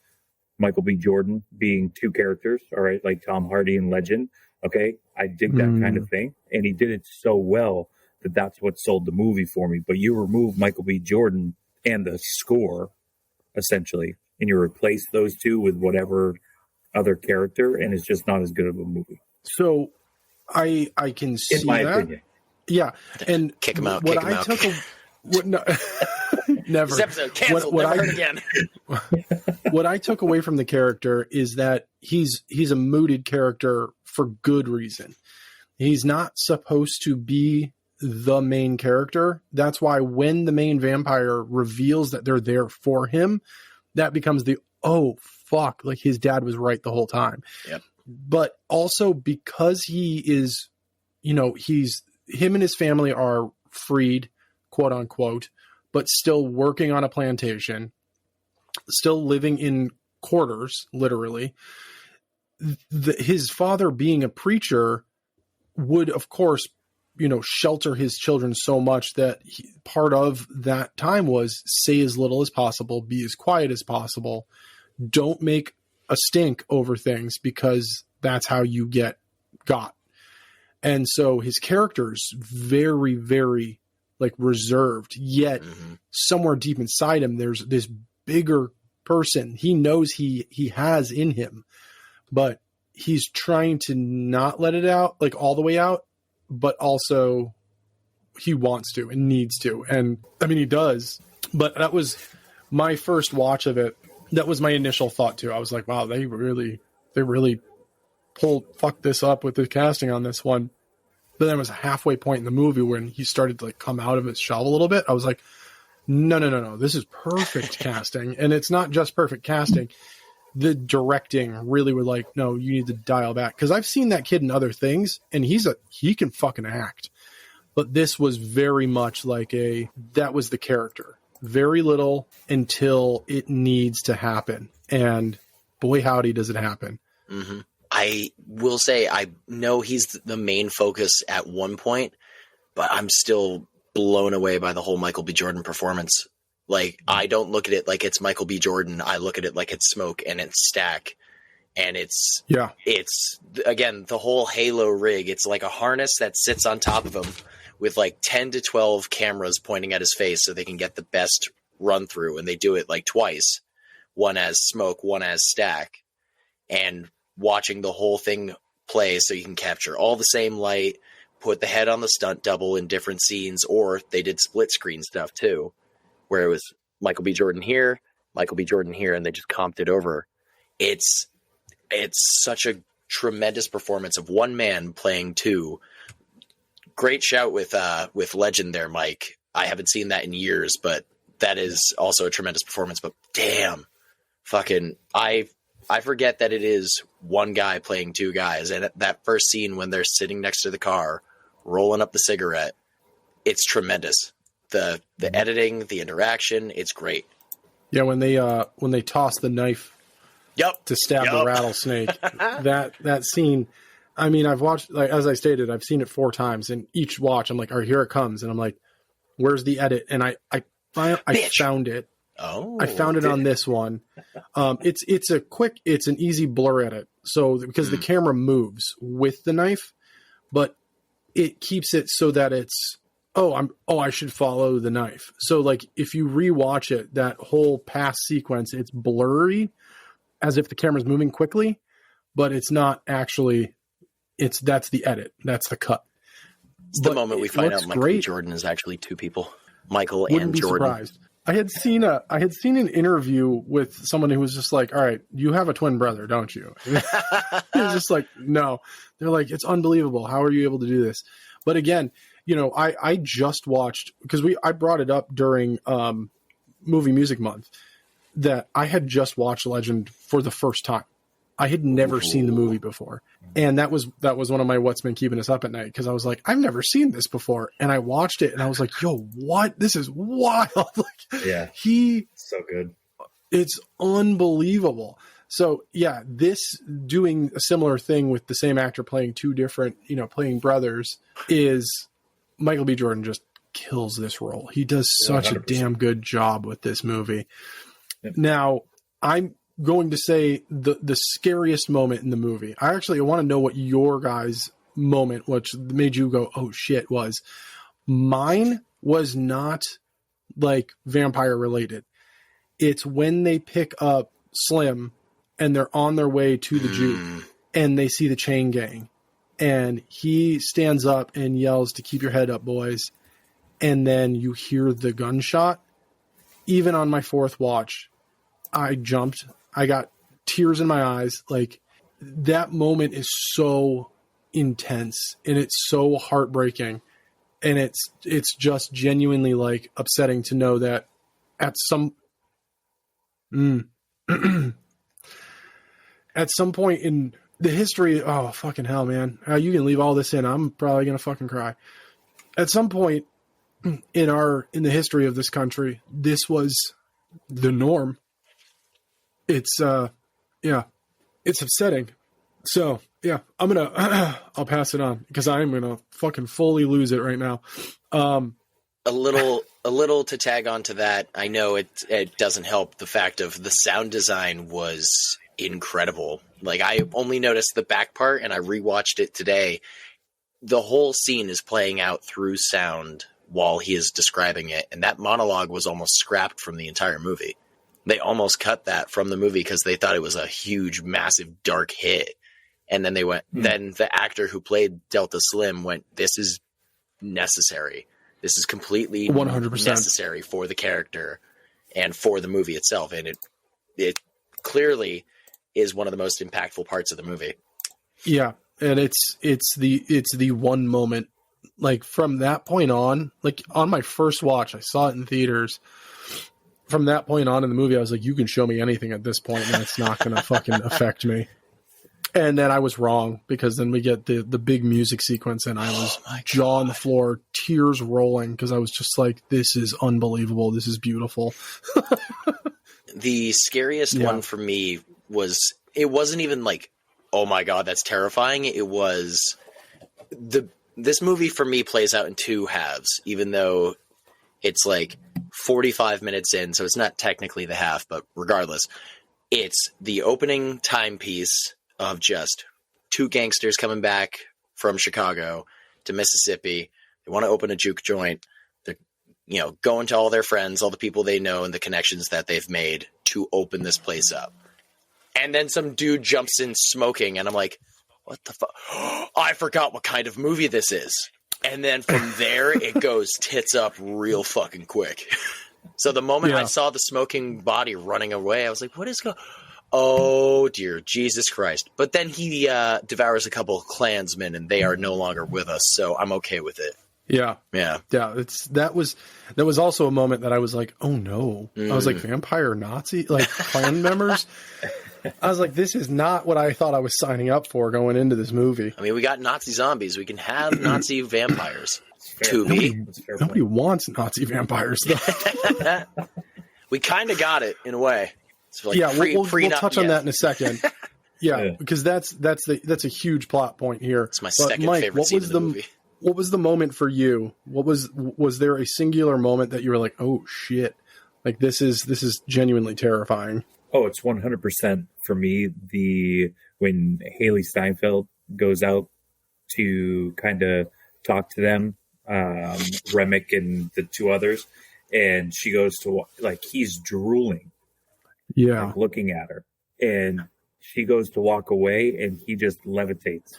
Michael B. Jordan being two characters, all right, like Tom Hardy and Legend, okay, I dig that kind of thing, and he did it so well that that's what sold the movie for me. But you remove Michael B. Jordan and the score, essentially, and you replace those two with whatever other character, and it's just not as good of a movie. So I can see in my that. opinion. Yeah, and kick him out. What Kick him I out. took no, never. This episode canceled. Never heard again. What I took away from the character is that he's a mooted character for good reason. He's not supposed to be the main character. That's why when the main vampire reveals that they're there for him, that becomes oh fuck, like his dad was right the whole time. Yep. But also because he is, him and his family are freed, quote unquote, but still working on a plantation, still living in quarters, literally. His father being a preacher would, of course, shelter his children so much that part of that time was say as little as possible, be as quiet as possible. Don't make a stink over things because that's how you get got. And so his character's very, very reserved, yet somewhere deep inside him, there's this bigger person he knows he has in him, but he's trying to not let it out all the way out, but also he wants to and needs to. And I mean, he does, but that was my first watch of it. That was my initial thought too. I was like, wow, they really fucked this up with the casting on this one. But then it was a halfway point in the movie when he started to come out of his shell a little bit. I was like, no, this is perfect casting. And it's not just perfect casting. The directing really were no, you need to dial back. Because I've seen that kid in other things, and he can fucking act. But this was very much that was the character. very little until it needs to happen. And boy, howdy, does it happen. Mm-hmm. I will say I know he's the main focus at one point, but I'm still blown away by the whole Michael B. Jordan performance. Like, I don't look at it like it's Michael B. Jordan. I look at it like it's Smoke and it's Stack. And it's again, the whole Halo rig. It's like a harness that sits on top of him with like 10 to 12 cameras pointing at his face so they can get the best run through. And they do it like twice, one as Smoke, one as Stack, and watching the whole thing play so you can capture all the same light, put the head on the stunt double in different scenes, or they did split screen stuff too, where it was Michael B. Jordan here, Michael B. Jordan here, and they just comped it over. It's such a tremendous performance of one man playing two. Great shout with Legend there, Mike. I haven't seen that in years, but that is also a tremendous performance. But damn, fucking, I forget that it is one guy playing two guys. And that first scene when they're sitting next to the car, rolling up the cigarette, it's tremendous. The editing, the interaction, it's great. Yeah, when they toss the knife to stab the rattlesnake, that scene, I mean, I've watched, like, as I stated, I've seen it 4 times, and each watch I'm like, all right, here it comes. And I'm like, where's the edit? And I found it. Oh, I found it on this one. It's an easy blur edit. So because the camera moves with the knife, but it keeps it so that it's, I should follow the knife. So like if you rewatch it, that whole past sequence, it's blurry as if the camera's moving quickly, but it's not actually, that's the edit. That's the cut. It's the moment we find out Michael B. Jordan is actually 2 people, Michael Wouldn't and be Jordan. Surprised. I had seen an interview with someone who was just like, all right, you have a twin brother, don't you? He was just like, no. They're like, it's unbelievable. How are you able to do this? But again, I just watched, because I brought it up during Movie Music Month, that I had just watched Legend for the first time. I had never seen the movie before. And that was one of my what's been keeping us up at night, because I was like, I've never seen this before. And I watched it and I was like, yo, what? This is wild. Yeah. So good. It's unbelievable. So yeah, this doing a similar thing with the same actor playing 2 different, playing brothers, is Michael B. Jordan just kills this role. He does such 100%. A damn good job with this movie. Yep. Now, I'm going to say the scariest moment in the movie. I want to know what your guys' moment, which made you go, oh shit, was. Mine was not like vampire related. It's when they pick up Slim and they're on their way to the Jeep and they see the chain gang, and he stands up and yells to keep your head up, boys. And then you hear the gunshot. Even on my 4th watch, I jumped. I got tears in my eyes. Like, that moment is so intense and it's so heartbreaking, and it's just genuinely like upsetting to know that at some at some point in the history, oh fucking hell, man, you can leave all this in. I'm probably gonna fucking cry. At some point in the history of this country, this was the norm. It's it's upsetting. So yeah, I'll pass it on, because I'm gonna fucking fully lose it right now. A little to tag on to that. I know it doesn't help the fact of the sound design was incredible. Like, I only noticed the back part and I rewatched it today. The whole scene is playing out through sound while he is describing it. And that monologue was almost scrapped from the entire movie. They almost cut that from the movie because they thought it was a huge, massive, dark hit. And then they went, then the actor who played Delta Slim went, this is necessary. This is completely 100% necessary for the character and for the movie itself. And it clearly is one of the most impactful parts of the movie. Yeah. And it's the one moment, like, from that point on, like, on my first watch, I saw it in theaters. From that point on in the movie, I was like, you can show me anything at this point and it's not going to fucking affect me. And then I was wrong, because then we get the big music sequence, and I was jaw on the floor, tears rolling, because I was just like, this is unbelievable. This is beautiful. The scariest one for me was, it wasn't even like, oh my God, that's terrifying. It was this movie for me plays out in two halves, even though it's like 45 minutes in. So it's not technically the half, but regardless, it's the opening timepiece of just two gangsters coming back from Chicago to Mississippi. They want to open a juke joint. They're, going to all their friends, all the people they know, and the connections that they've made to open this place up. And then some dude jumps in smoking, and I'm like, what the fuck? I forgot what kind of movie this is. And then from there, it goes tits up real fucking quick. So the moment I saw the smoking body running away, I was like, what is going on? Oh, dear Jesus Christ. But then he devours a couple of Klansmen, and they are no longer with us, so I'm okay with it. Yeah. Yeah. That was also a moment that I was like, oh no. I was like, vampire Nazi, like Klan members. I was like, this is not what I thought I was signing up for going into this movie. I mean, we got Nazi zombies. We can have Nazi vampires. Nobody wants Nazi vampires, though. We kind of got it in a way. Like we'll touch on that in a second. Yeah, because that's a huge plot point here. It's my second favorite scene of the movie. What was the moment for you? Was there a singular moment that you were like, oh shit, like this is genuinely terrifying? Oh, it's 100% for me. When Haley Steinfeld goes out to kind of talk to them, Remick and the two others, and she goes to, like, he's drooling. Yeah. Like, looking at her, and she goes to walk away, and he just levitates.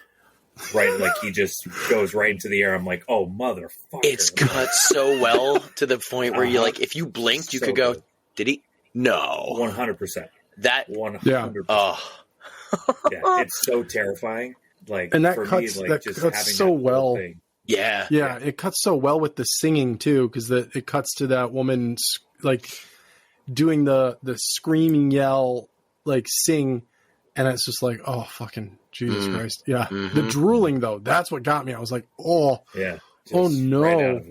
Right, like he just goes right into the air. I'm like, oh, motherfucker. It's cut so well to the point where you're like, if you blinked, you could go, good. Did he? No. 100%. That 100%. Yeah. Oh. Yeah, it's so terrifying. Like, and that for cuts, me, like, that just cuts having so that well. thing. Yeah. Yeah, it cuts so well with the singing too, because it cuts to that woman like doing the screaming yell, like sing, and it's just like, oh fucking Jesus Christ. Yeah. Mm-hmm. The drooling though, that's what got me. I was like, oh yeah. Oh no. Right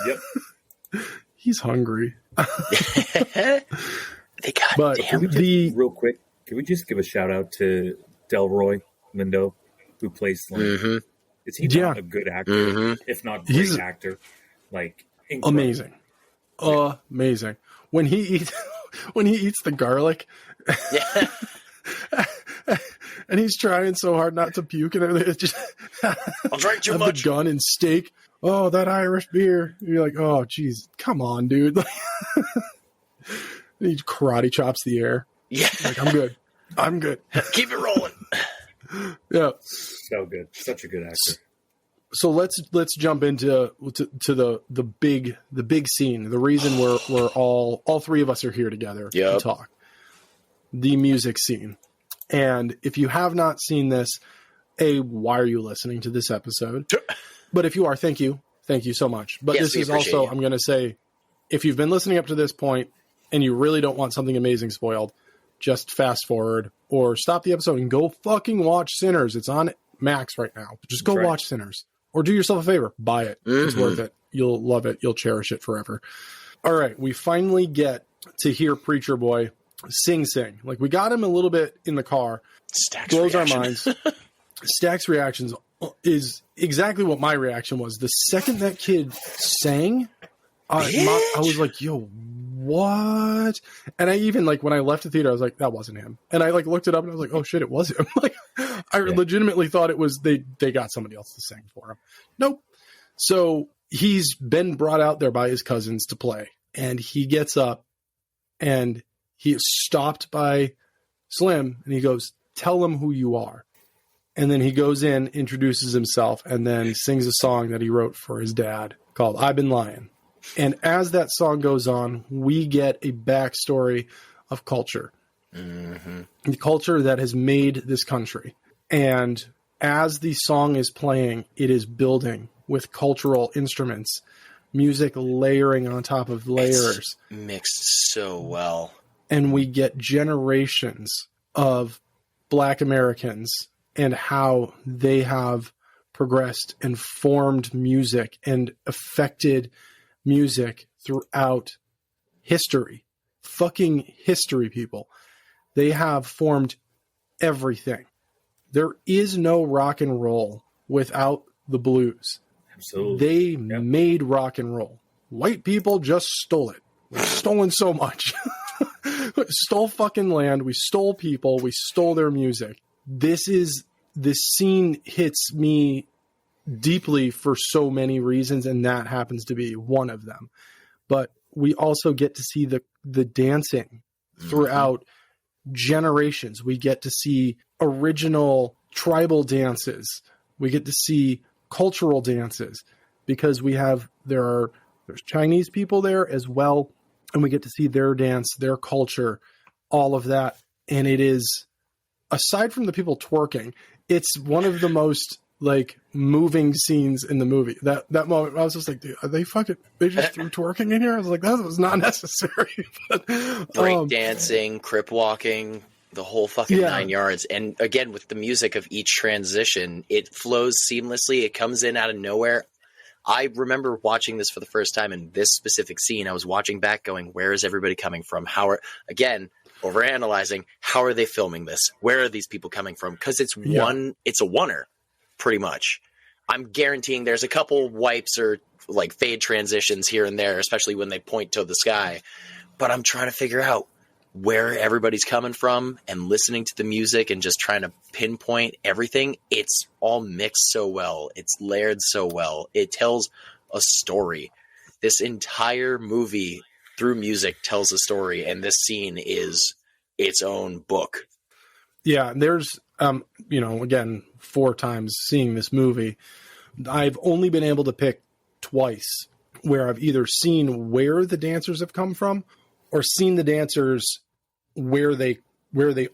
Yep. He's hungry. They got but damn real quick, can we just give a shout out to Delroy Lindo, who plays Slim? Mm-hmm. Is he not a good actor? If not great actor? Like, incredible. Amazing. When he eats the garlic. Yeah. And he's trying so hard not to puke and everything. It's just I'll drink too much. The gun and steak. Oh, that Irish beer. And you're like, oh, geez, come on, dude. He karate chops the air. Yeah, like, I'm good. Keep it rolling. Yeah, so good. Such a good actor. So let's jump into the big scene. The reason we're all three of us are here together to talk. The music scene. And if you have not seen this, why are you listening to this episode? But if you are, thank you so much. But this is also, I'm going to say, if you've been listening up to this point and you really don't want something amazing spoiled, just fast forward or stop the episode and go fucking watch Sinners. It's on Max right now. Just go watch Sinners. Or do yourself a favor. Buy it. Mm-hmm. It's worth it. You'll love it. You'll cherish it forever. All right. We finally get to hear Preacher Boy sing. Like, we got him a little bit in the car. Stack's blows reaction. Our minds. Stack's reactions is exactly what my reaction was. The second that kid sang, I was like, yo, what? And I even, like, when I left the theater, I was like, that wasn't him. And I, like, looked it up and I was like, oh shit, it was him. Like, I legitimately thought it was they got somebody else to sing for him. Nope. So he's been brought out there by his cousins to play, and he gets up and he is stopped by Slim, and he goes, tell him who you are. And then he goes in, introduces himself, and then sings a song that he wrote for his dad called I've Been Lying. And as that song goes on, we get a backstory of culture. Mm-hmm. The culture that has made this country. And as the song is playing, it is building with cultural instruments, music layering on top of layers. It's mixed so well. And we get generations of Black Americans and how they have progressed and formed music and affected music throughout history. Fucking history, people. They have formed everything. There is no rock and roll without the blues. Absolutely. They made rock and roll. White people just stole it. We've stolen so much. We stole fucking land. We stole people. We stole their music. This scene hits me deeply for so many reasons, and that happens to be one of them. But we also get to see the dancing throughout generations. We get to see original tribal dances. We get to see cultural dances because there's Chinese people there as well, and we get to see their dance, their culture, all of that. And it is, aside from the people twerking, it's one of the most like moving scenes in the movie. That moment, I was just like, dude, they just threw twerking in here? I was like, that was not necessary. Break dancing, crip walking, the whole fucking 9 yards. And again, with the music of each transition, it flows seamlessly. It comes in out of nowhere. I remember watching this for the first time in this specific scene. I was watching back going, where is everybody coming from? Again, overanalyzing, how are they filming this? Where are these people coming from? Because it's a oneer, pretty much. I'm guaranteeing there's a couple wipes or like fade transitions here and there, especially when they point to the sky. But I'm trying to figure out where everybody's coming from and listening to the music and just trying to pinpoint everything. It's all mixed so well. It's layered so well. It tells a story. This entire movie through music tells a story, and this scene is its own book. Yeah, there's, again, 4 times seeing this movie, I've only been able to pick twice where I've either seen where the dancers have come from or seen the dancers where they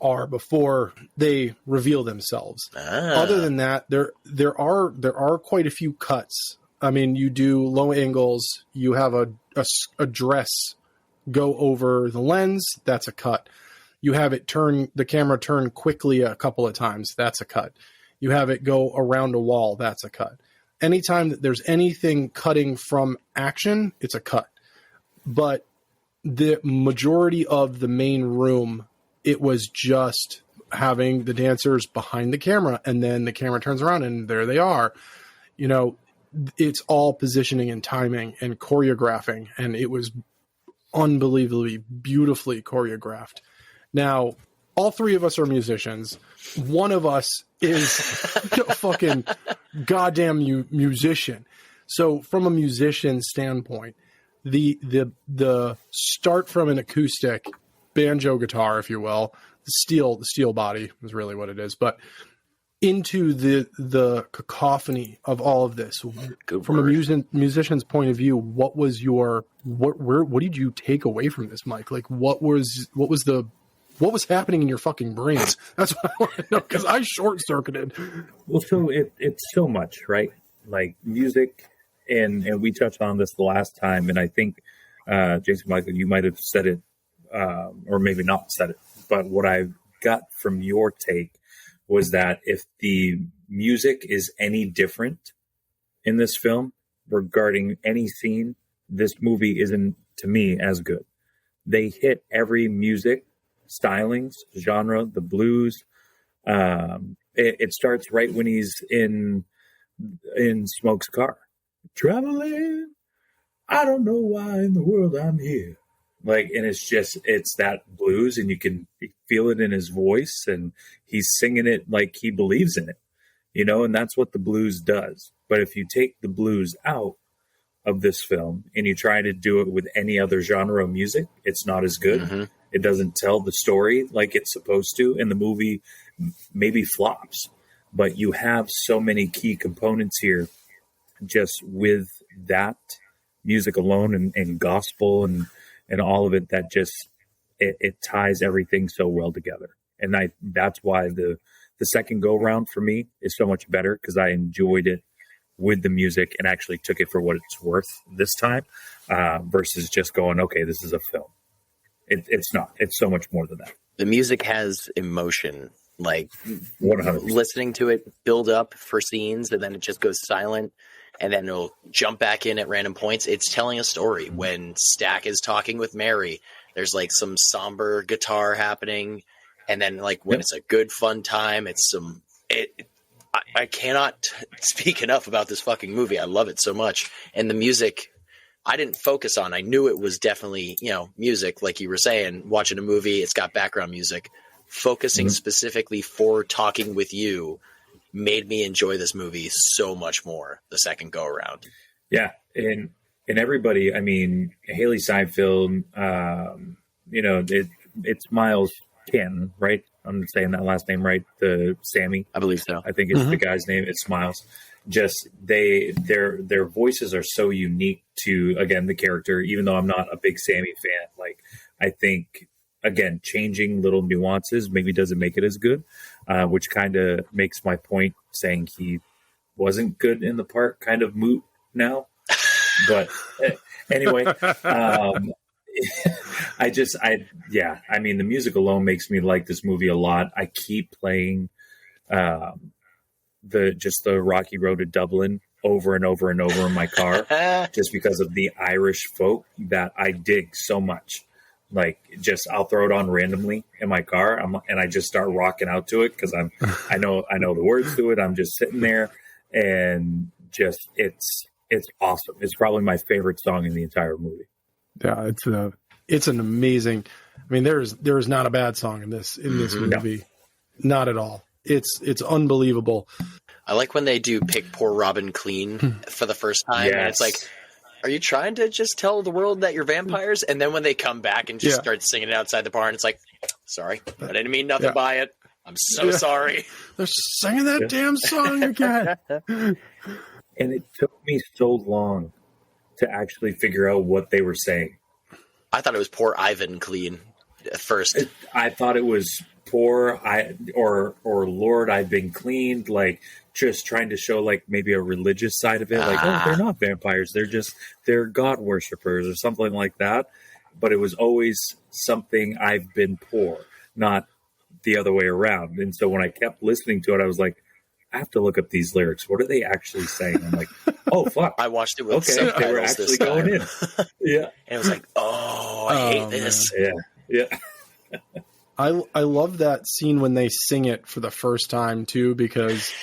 are before they reveal themselves. Other than that, there are quite a few cuts. I mean, you do low angles, you have a dress go over the lens, that's a cut. You have the camera turn quickly a couple of times, that's a cut. You have it go around a wall, that's a cut. Anytime that there's anything cutting from action, it's a cut. But the majority of the main room, it was just having the dancers behind the camera, and then the camera turns around and there they are. It's all positioning and timing and choreographing, and it was unbelievably beautifully choreographed. Now, all 3 of us are musicians. One of us is a fucking goddamn musician. So from a musician standpoint, the start from an acoustic banjo guitar, if you will, the steel body is really what it is, but into the cacophony of all of this. From a musician's point of view, what did you take away from this, Mike? Like, what was happening in your fucking brains? That's what I want to know, because I short-circuited. Well, so it's so much, right? Like music, and we touched on this the last time, and I think, Jason Michael, you might have said it, or maybe not said it, but what I got from your take was that if the music is any different in this film regarding any scene, this movie isn't, to me, as good. They hit every music stylings, genre, the blues. It starts right when he's in Smoke's car. Traveling, I don't know why in the world I'm here. Like, and it's that blues, and you can feel it in his voice, and he's singing it like he believes in it, and that's what the blues does. But if you take the blues out of this film and you try to do it with any other genre of music, it's not as good. Mm-hmm. It doesn't tell the story like it's supposed to, and the movie maybe flops. But you have so many key components here just with that music alone and gospel and all of it that just it ties everything so well together. And that's why the second go round for me is so much better, because I enjoyed it with the music and actually took it for what it's worth this time, versus just going, okay, this is a film. It's not. It's so much more than that. The music has emotion Like 100%. listening to it build up for scenes and then it just goes silent and then it'll jump back in at random points. It's telling a story. When Stack is talking with Mary, there's like some somber guitar happening. And then like when it's a good fun time, I cannot speak enough about this fucking movie. I love it so much. And the music I didn't focus on. I knew it was definitely, music, like you were saying, watching a movie, it's got background music. Focusing specifically for talking with you made me enjoy this movie so much more the second go around. Yeah. And everybody, I mean, Haley Seinfeld, it's Miles Canton, right? I'm saying that last name right. The Sammy, I believe so. I think it's the guy's name. It's Miles. Just their voices are so unique to, again, the character, even though I'm not a big Sammy fan. Like, I think, again, changing little nuances maybe doesn't make it as good, which kind of makes my point saying he wasn't good in the part kind of moot now. But anyway, I mean, the music alone makes me like this movie a lot. I keep playing the Rocky Road to Dublin over and over and over in my car, just because of the Irish folk that I dig so much. Like, just I'll throw it on randomly in my car, and I just start rocking out to it because I know the words to it. I'm just sitting there, and just it's awesome. It's probably my favorite song in the entire movie. Yeah, it's an amazing. I mean, there is not a bad song in this movie, not at all. It's unbelievable. I like when they do Pick Poor Robin Clean for the first time, and it's like, are you trying to just tell the world that you're vampires? And then when they come back and just start singing it outside the barn, it's like, sorry, I didn't mean nothing by it. I'm so sorry. They're singing that damn song again. And it took me so long to actually figure out what they were saying. I thought it was Poor Ivan Clean at first. I thought it was poor, or Lord, I've been cleaned, like just trying to show like maybe a religious side of it. Like, oh, they're not vampires. They're God worshippers or something like that. But it was always something I've been poor, not the other way around. And so when I kept listening to it, I was like, I have to look up these lyrics. What are they actually saying? I'm like, oh, fuck. I watched it with subtitles they were actually going in. Yeah. And it was like, I hate this. Yeah. I love that scene when they sing it for the first time too, because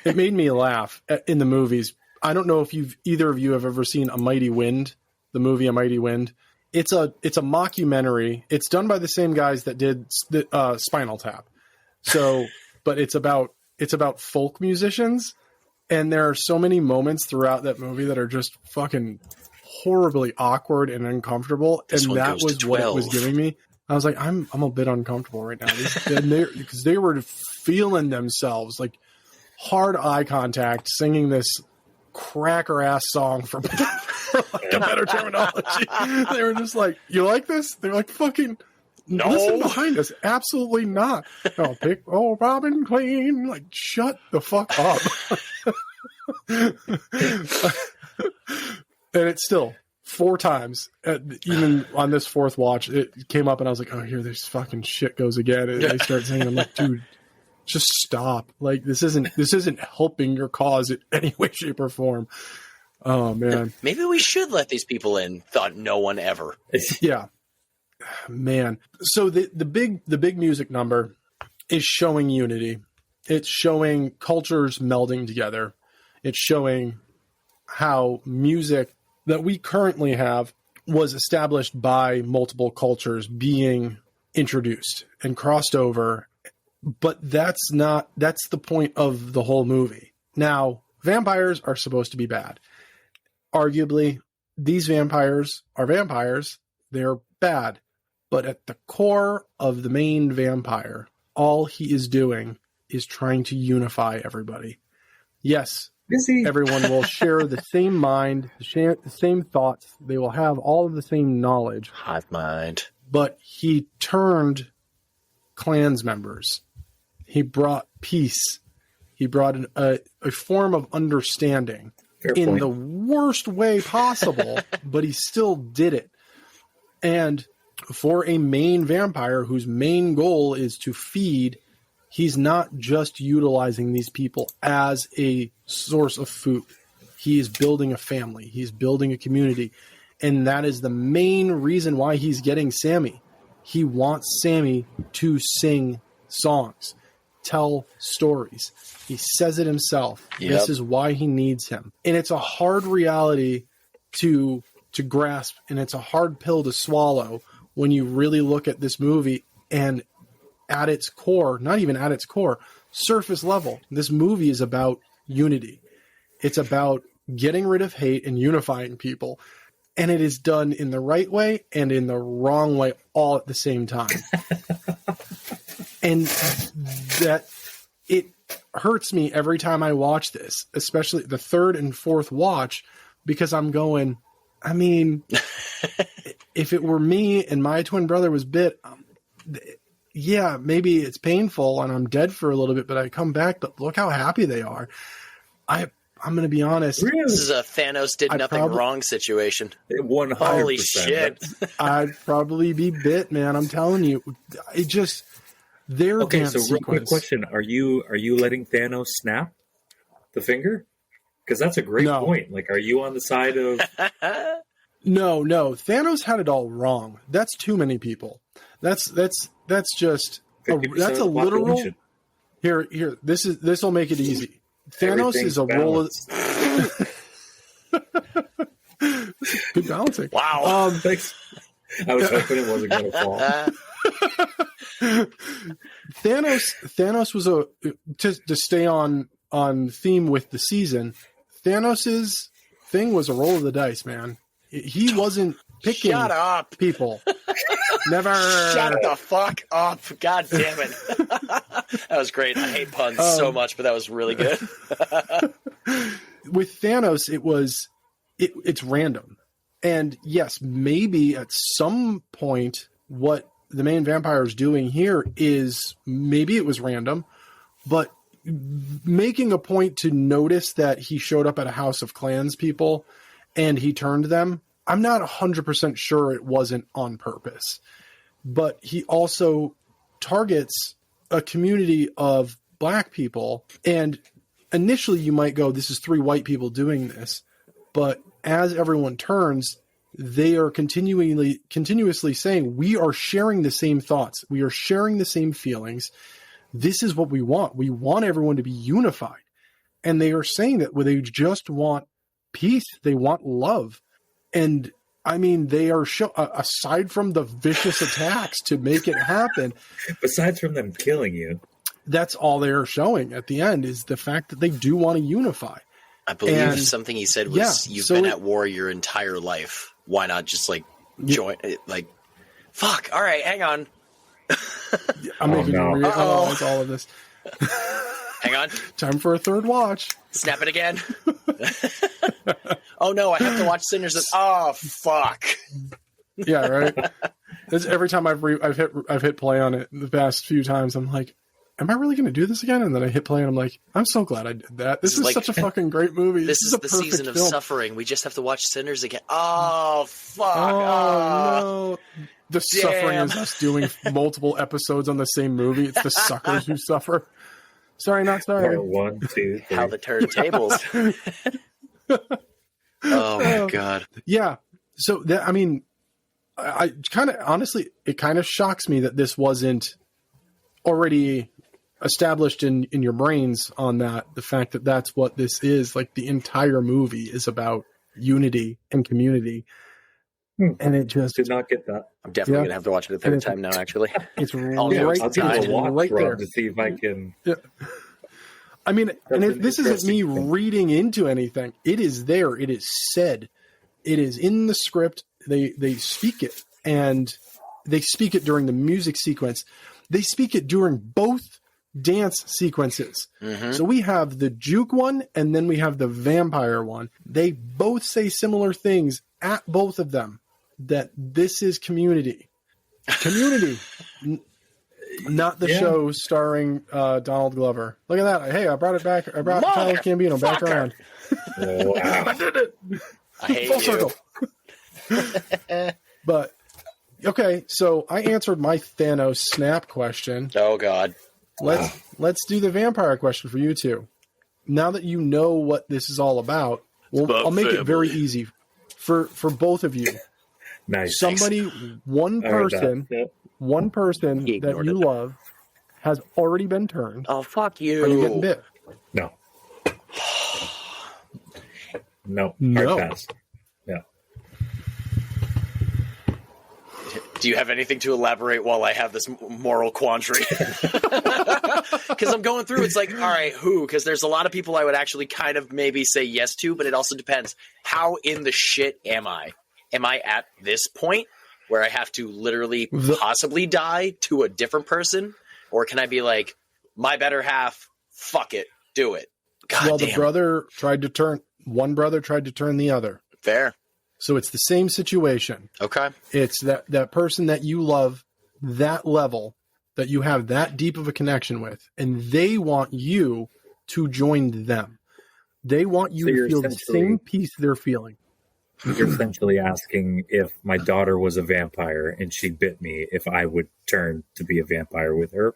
it made me laugh in the movies. I don't know if either of you have ever seen A Mighty Wind, the movie A Mighty Wind. It's a mockumentary. It's done by the same guys that did Spinal Tap. So, but it's about folk musicians, and there are so many moments throughout that movie that are just fucking horribly awkward and uncomfortable. And that was what it was giving me. I was like, I'm a bit uncomfortable right now because they were feeling themselves, like hard eye contact, singing this cracker ass song for like a better terminology. They were just like, you like this? They're like, fucking no. Listen behind us. Absolutely not. No, pick Robin Clean. Like, shut the fuck up. And it's still 4 times, even on this 4th watch, it came up and I was like, oh, here this fucking shit goes again. And they start singing. I'm like, dude, just stop. Like, this isn't helping your cause in any way, shape, or form. Oh man. Maybe we should let these people in, thought no one ever. Yeah. Man. So the big music number is showing unity. It's showing cultures melding together. It's showing how music that we currently have was established by multiple cultures being introduced and crossed over. But that's the point of the whole movie. Now, vampires are supposed to be bad. Arguably, these vampires are vampires. They're bad. But at the core of the main vampire, all he is doing is trying to unify everybody. Yes, everyone will share the same mind, share the same thoughts. They will have all of the same knowledge. Hive mind. But he turned clans members. He brought peace. He brought a form of understanding in the worst way possible, but he still did it. And for a main vampire whose main goal is to feed, he's not just utilizing these people as a source of food. He is building a family. He's building a community. And that is the main reason why he's getting Sammy. He wants Sammy to sing songs, tell stories. He says it himself. Yep. This is why he needs him. And it's a hard reality to grasp, and it's a hard pill to swallow when you really look at this movie. And at its core, not even at its core, surface level, this movie is about unity. It's about getting rid of hate and unifying people. And it is done in the right way and in the wrong way all at the same time. And that it hurts me every time I watch this, especially the third and fourth watch, because I'm going, I mean, if it were me and my twin brother was bit, yeah, maybe it's painful and I'm dead for a little bit, but I come back, but look how happy they are. I'm going to be honest. Really? This is a Thanos did nothing wrong situation. 100%. Holy shit. I'd probably be bit, man. I'm telling you. It just, their okay, dance so real quick sequence. question. Are you letting Thanos snap the finger? Because that's a great point. Like, are you on the side of... No. Thanos had it all wrong. That's too many people. That's just... that's a literal... Here. This will make it easy. Thanos is a roll of... Good balancing. Wow. Thanks. I was hoping it wasn't going to fall. Thanos was to stay on theme with the season. Thanos's thing was a roll of the dice, man. He wasn't picking Shut up. people. Never. Shut the fuck up. God damn it. That was great. I hate puns so much, but that was really good. With Thanos, it's random. And yes, maybe at some point what the main vampire is doing here is maybe it was random, but making a point to notice that he showed up at a House of Clans people and he turned them, I'm not 100% sure it wasn't on purpose. But he also targets a community of black people. And initially you might go, this is 3 white people doing this. But as everyone turns, they are continuously saying, we are sharing the same thoughts. We are sharing the same feelings. This is what we want. We want everyone to be unified. And they are saying that they just want peace. They want love. And I mean, they are aside from the vicious attacks to make it happen. Besides from them killing you. That's all they are showing at the end is the fact that they do want to unify. I believe something he said was, you've been at war your entire life. Why not just join? Fuck. All right, hang on. I'm making you realize all of this. Hang on. Time for a third watch. Snap it again. Oh no, I have to watch Sinners. Oh fuck. Yeah, right. That's every time I've hit play on it the past few times. I'm like, am I really going to do this again? And then I hit play and I'm like, I'm so glad I did that. This is such a fucking great movie. This is the season of suffering. We just have to watch Sinners again. Oh fuck. Oh no. The suffering is us doing multiple episodes on the same movie. It's the suckers who suffer. Sorry, not sorry. 1, 2, 3. How the turntables. Oh my god. Yeah. So that, I mean, I kind of honestly, it kind of shocks me that this wasn't already established in your brains on that. The fact that that's what this is. Like the entire movie is about unity and community. And it just did not get that. I'm definitely gonna have to watch it a third time now. Actually, it's I'll give it a watch right there to see if I can. Yeah. I mean, and if this isn't me reading into anything, it is there. It is said. It is in the script. They speak it, and they speak it during the music sequence. They speak it during both dance sequences. Mm-hmm. So we have the juke one, and then we have the vampire one. They both say similar things at both of them. That this is Community. Community. Not the show starring Donald Glover. Look at that. Hey, I brought it back. I brought Childish Gambino back around. Wow. I did it. I hate Full circle. But, okay, so I answered my Thanos snap question. Oh, God. Let's do the vampire question for you two. Now that you know what this is all about, I'll make it very easy for both of you. Nice. Somebody, one person that you love has already been turned. Oh, fuck you. Are you getting bit? No. No. No. Hard pass. Yeah. Do you have anything to elaborate while I have this moral quandary? Because I'm going through, it's like, all right, who? Because there's a lot of people I would actually kind of maybe say yes to, but it also depends. How in the shit am I? Am I at this point where I have to literally possibly die to a different person? Or can I be like, my better half, fuck it, do it? God Well, damn. one brother tried to turn the other. Fair. So it's the same situation. Okay. It's that person that you love, that level, that you have that deep of a connection with, and they want you to join them. They want you to feel the same peace they're feeling. You're essentially asking if my daughter was a vampire and she bit me, if I would turn to be a vampire with her.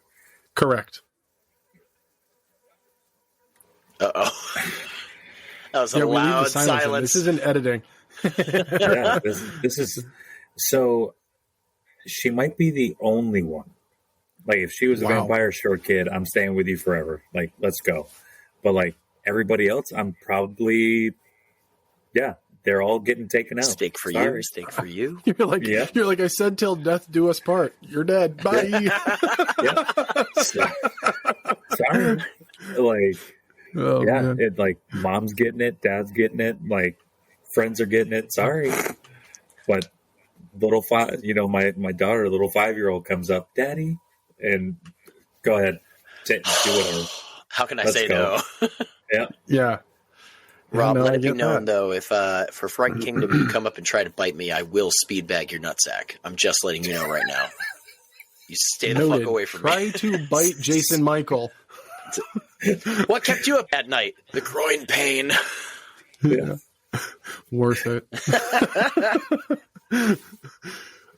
Correct. Uh-oh. That was a we leave the loud silence. silence. This isn't editing. Yeah, this is so. She might be the only one. Like, if she was a vampire, sure, kid, I'm staying with you forever. Like, let's go. But like everybody else, I'm probably, they're all getting taken out. Steak for you. Steak for you. You're like, I said, till death do us part. You're dead. Bye. Sorry. Like, Man. it like mom's getting it, dad's getting it, like friends are getting it. Sorry, but little my daughter, little 5-year-old comes up, Daddy, and go ahead, do whatever. How can I Let's say go. no? Yeah. Rob, No, let I it be get known, that. though, if for Fright Kingdom you come up and try to bite me, I will speed bag your nutsack. I'm just letting you know right now. You stay the Noted. fuck away from Try me. to bite Jason Michael. What kept you up at night? The groin pain. Yeah. Worth it.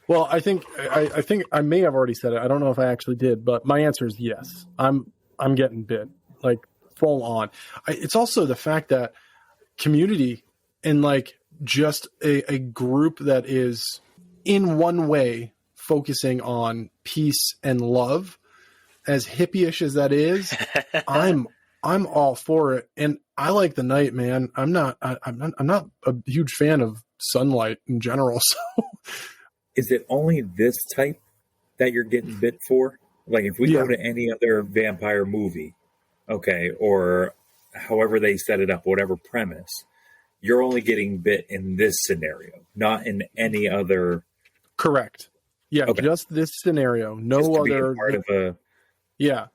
Well, I think I may have already said it. I don't know if I actually did, but my answer is yes. I'm getting bit, like full on. It's also the fact that community and like just a group that is in one way focusing on peace and love, as hippie-ish as that is, I'm all for it. And I like the night, man. I'm not a huge fan of sunlight in general. So Is it only this type that you're getting bit for? Like, if we go to any other vampire movie, okay, or however they set it up, whatever premise, you're only getting bit in this scenario, not in any other. correct. Yeah, Okay. just this scenario. No Just to be other. a part of a. Yeah.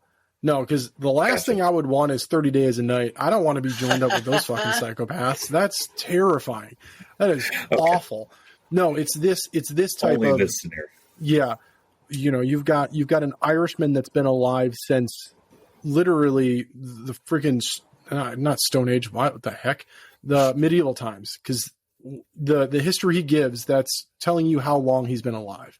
No, because the last thing I would want is 30 days a night. I don't want to be joined up with those fucking psychopaths. That's terrifying. That is awful. No, it's this type Only of this scenario. Yeah. You know, you've got an Irishman that's been alive since literally the freaking not Stone Age, what the heck? The medieval times, because the history he gives, that's telling you how long he's been alive.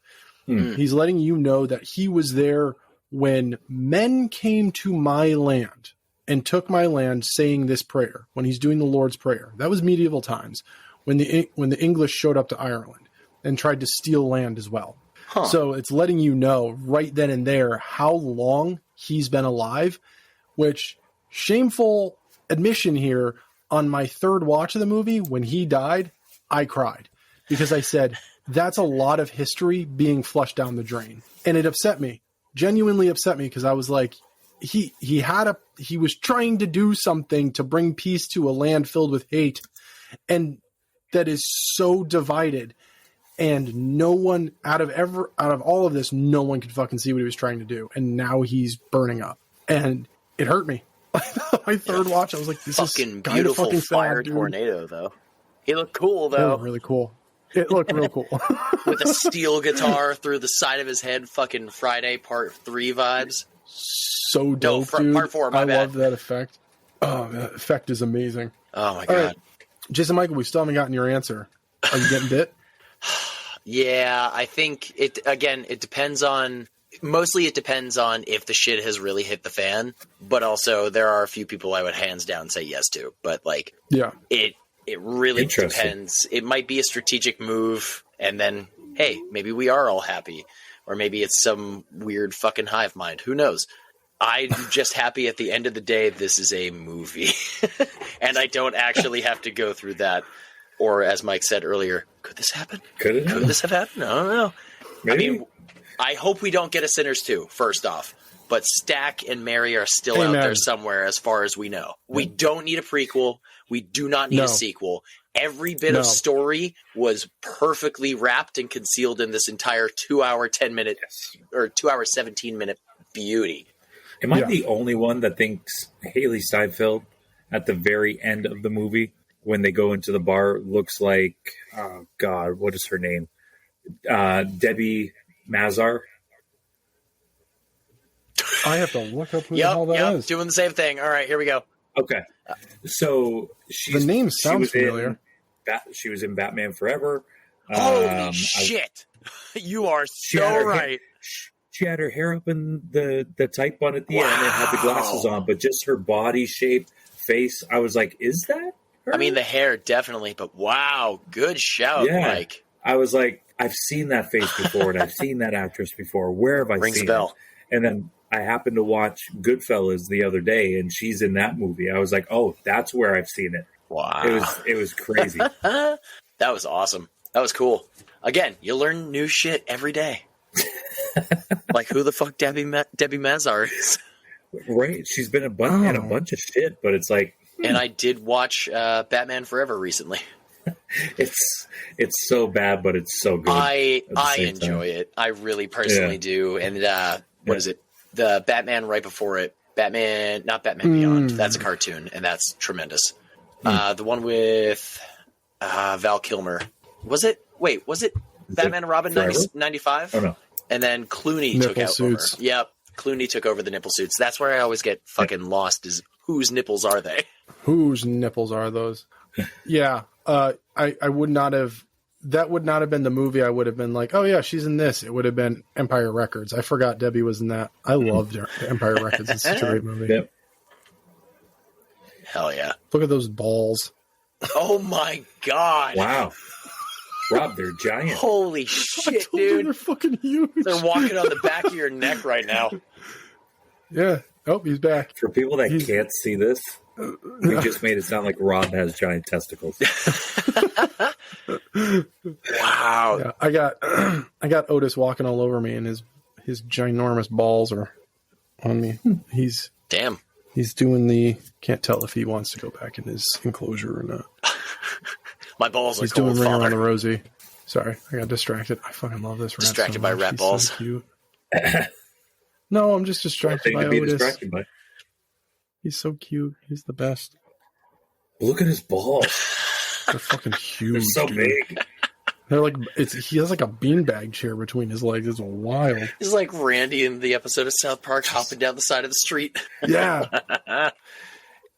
He's letting you know that he was there when men came to my land and took my land, saying this prayer, when he's doing the Lord's Prayer. That was medieval times, when the English showed up to Ireland and tried to steal land as well. So it's letting you know right then and there how long he's been alive, which, shameful admission here, on my third watch of the movie, when he died, I cried because I said, that's a lot of history being flushed down the drain. And it upset me, genuinely upset me, because I was like, he was trying to do something to bring peace to a land filled with hate, and that is so divided. And no one out of all of this, no one could fucking see what he was trying to do. And now he's burning up, and it hurt me. My third watch, I was like, "This Fucking is kind beautiful of fucking fire sad, dude." tornado, though. He looked cool, It though. looked really cool. It looked real cool. With a steel guitar through the side of his head. Fucking Friday Part 3 vibes. So dope, dude. Part 4, my I bad. love that effect. Oh, that effect is amazing. Oh, my All God. right, Jason Michael, we still haven't gotten your answer. Are you getting bit? Yeah, I think it depends on mostly it depends on if the shit has really hit the fan, but also there are a few people I would hands down say yes to. But like, Yeah. it really Interesting. depends. It might be a strategic move, and then hey, maybe we are all happy, or maybe it's some weird fucking hive mind. Who knows? I'm just happy at the end of the day, this is a movie, and I don't actually have to go through that. Or as Mike said earlier, could this happen? Could it? Could this have happened? I don't know. Maybe. I mean, I hope we don't get a Sinners 2, first off. But Stack and Mary are still out there somewhere as far as we know. We don't need a prequel. We do not need a sequel. Every bit of story was perfectly wrapped and concealed in this entire 2-hour, 10-minute, or 2-hour, 17-minute beauty. Am I the only one that thinks Haley Steinfeld at the very end of the movie, when they go into the bar, looks like, oh God, what is her name? Debbie Mazar? I have to look up who the hell that is. Doing the same thing. All right, here we go. Okay. So The name sounds familiar. She was in Batman Forever. Holy shit. You are so right. She had her hair up in the tight bun at the end and had the glasses on, but just her body shape, face, I was like, is that her? I mean, the hair, definitely, but wow, good shout, Mike. I was like, I've seen that face before, and I've seen that actress before. Where have I Rings a seen bell. it? And then I happened to watch Goodfellas the other day, and she's in that movie. I was like, oh, that's where I've seen it. Wow. It was crazy. That was awesome. That was cool. Again, you learn new shit every day. Like who the fuck Debbie Mazar is. Right. She's been in a bunch of shit, but it's like... And I did watch Batman Forever recently. It's so bad, but it's so good. I enjoy it. I really personally do. And what is it? The Batman right before it. Not Batman Beyond. That's a cartoon, and that's tremendous. The one with Val Kilmer. Was it Batman and Robin 95? Oh, no. And then Clooney Nipple took suits. over. Yep. Clooney took over the nipple suits. That's where I always get fucking lost, is whose nipples are they? Whose nipples are those? Yeah. I would not have... That would not have been the movie I would have been like, oh yeah, she's in this. It would have been Empire Records. I forgot Debbie was in that. I loved Empire Records. It's such a great movie. Yep. Hell yeah. Look at those balls. Oh my God. Wow. Rob, they're giant. Holy I shit, told you dude. they're fucking huge. They're walking on the back of your neck right now. Yeah. Oh, he's back. For people that can't see this, we just made it sound like Rob has giant testicles. Wow. Yeah, I got Otis walking all over me, and his ginormous balls are on me. He's doing the... Can't tell if he wants to go back in his enclosure or not. My balls are He's cold, doing Ring Around father. the Rosie. Sorry, I got distracted. I fucking love this rat. Distracted so by much. rat He's balls. So cute. No, I'm just distracted Thing by to be Otis. distracted by. He's so cute. He's the best. Look at his balls. They're fucking huge. They're so dude. big. They're like he has like a beanbag chair between his legs. It's wild. He's like Randy in the episode of South Park hopping down the side of the street. Yeah.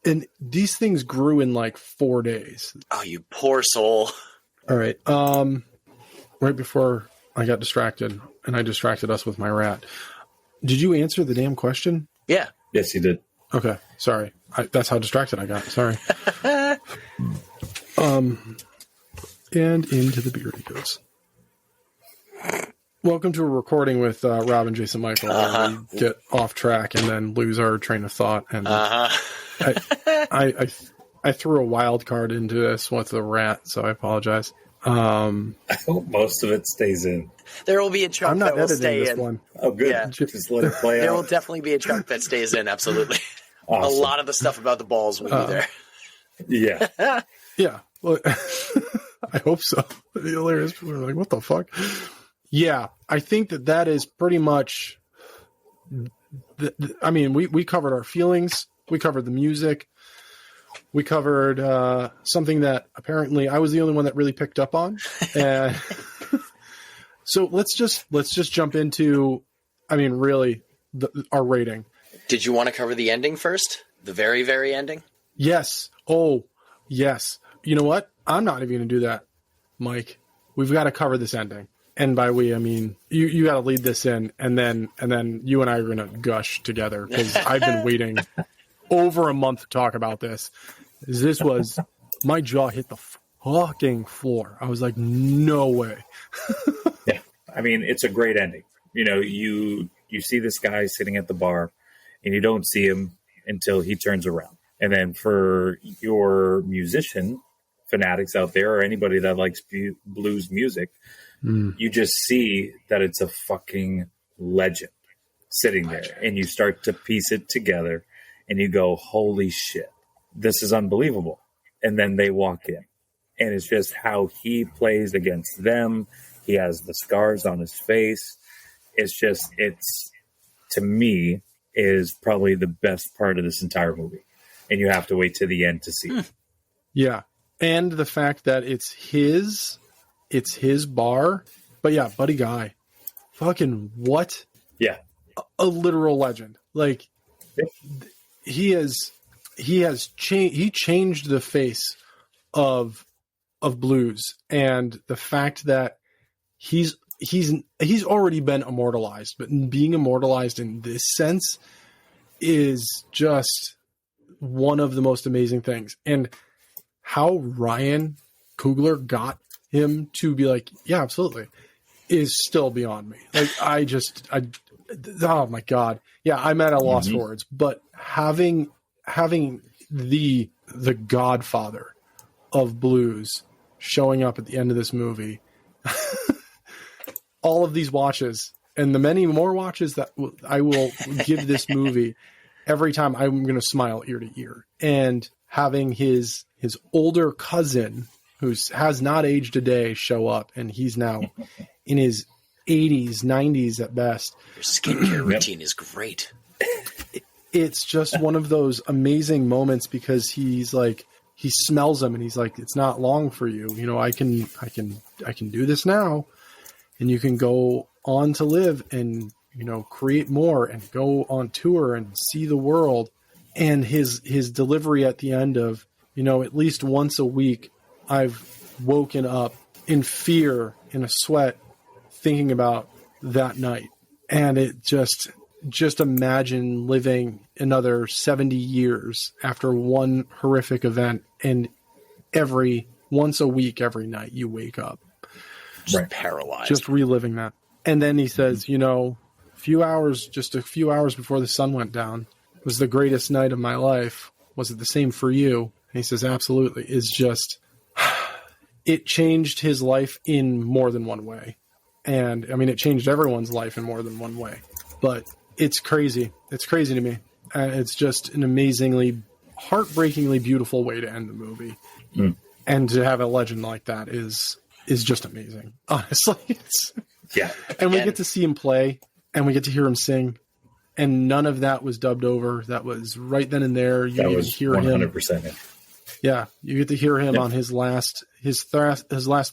And these things grew in like 4 days. Oh, you poor soul. All right. Right before I got distracted, and I distracted us with my rat. Did you answer the damn question? Yeah. Yes, he did. Okay. Sorry. That's how distracted I got. Sorry. And into the beard he goes. Welcome to a recording with Rob and Jason Michael, where we get off track and then lose our train of thought. And I threw a wild card into this with the rat, so I apologize. I hope most of it stays in. There will be a chunk I'm not that will editing stay this in. one. Oh, good. Yeah. Just let it play There will out. definitely be a chunk that stays in, absolutely. Awesome. A lot of the stuff about the balls will be there. Yeah. Yeah. Well, I hope so. It'd be hilarious. People are like, what the fuck? Yeah. I think that is pretty much... I mean, we covered our feelings. We covered the music. We covered something that apparently I was the only one that really picked up on. So let's just jump into, I mean, really, our rating. Did you want to cover the ending first? The very, very ending? Yes. Oh, yes. You know what? I'm not even going to do that, Mike. We've got to cover this ending. and by we, I mean you got to lead this in, and then you and I are going to gush together because I've been waiting over a month to talk about this. This was my jaw hit the fucking floor. I was like, no way. Yeah, I mean, it's a great ending. You know, you see this guy sitting at the bar, and you don't see him until he turns around. And then for your musician fanatics out there, or anybody that likes blues music, you just see that it's a fucking legend sitting there, and you start to piece it together, and you go, holy shit, this is unbelievable. And then they walk in, and it's just how he plays against them. He has the scars on his face. It's to me, is probably the best part of this entire movie. And you have to wait to the end to see it. Yeah. And the fact that it's his bar. But yeah, Buddy Guy. Fucking what? Yeah. A literal legend. Like, he changed the face of blues, and the fact that he's already been immortalized, but being immortalized in this sense is just one of the most amazing things. And how Ryan Coogler got him to be like, yeah, absolutely, is still beyond me. Like, oh my God. Yeah, I'm at a loss for words, but having the godfather of blues showing up at the end of this movie, all of these watches and the many more watches that I will give this movie, every time I'm going to smile ear to ear. And having his older cousin, who has not aged a day, show up, and he's now in his 80s, 90s at best. Your skincare routine is great. It's just one of those amazing moments, because he's like, he smells them and he's like, it's not long for you. You know, I can do this now, and you can go on to live and, you know, create more and go on tour and see the world. And his delivery at the end of, you know, at least once a week, I've woken up in fear, in a sweat, thinking about that night. And it just imagine living another 70 years after one horrific event, and once a week, every night you wake up. Just paralyzed. Just reliving that. And then he says, you know, just a few hours before the sun went down was the greatest night of my life. Was it the same for you? And he says, absolutely. It's just, it changed his life in more than one way. And I mean, it changed everyone's life in more than one way, but it's crazy. It's crazy to me. It's just an amazingly, heartbreakingly beautiful way to end the movie. And to have a legend like that is just amazing. Honestly. Yeah. And we get to see him play, and we get to hear him sing, and none of that was dubbed over. That was right then and there. You get to hear 100% him. Yeah. You get to hear him on his last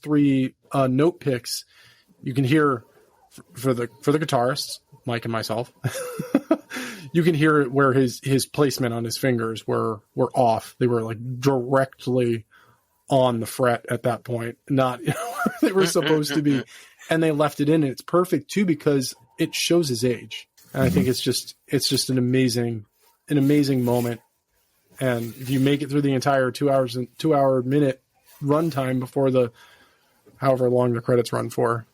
three note picks. You can hear for the guitarists, Mike and myself, you can hear where his placement on his fingers were off. They were like directly on the fret at that point, not where they were supposed to be. And they left it in, and it's perfect too, because it shows his age. And I think it's just an amazing moment. And if you make it through the entire 2 hours and 2 hour minute runtime before the however long the credits run for,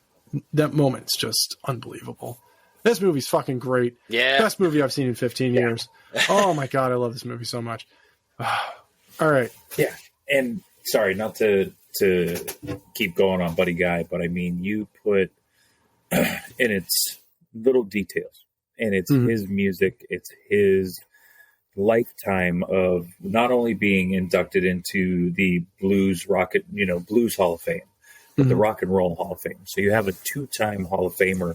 that moment's just unbelievable. This movie's fucking great. Yeah. Best movie I've seen in 15 years. Oh my God, I love this movie so much. All right. Yeah. And sorry, not to keep going on Buddy Guy, but I mean, you put in its little details, and it's his music, it's his lifetime of not only being inducted into the Blues Hall of Fame, but the Rock and Roll Hall of Fame. So you have a 2-time Hall of Famer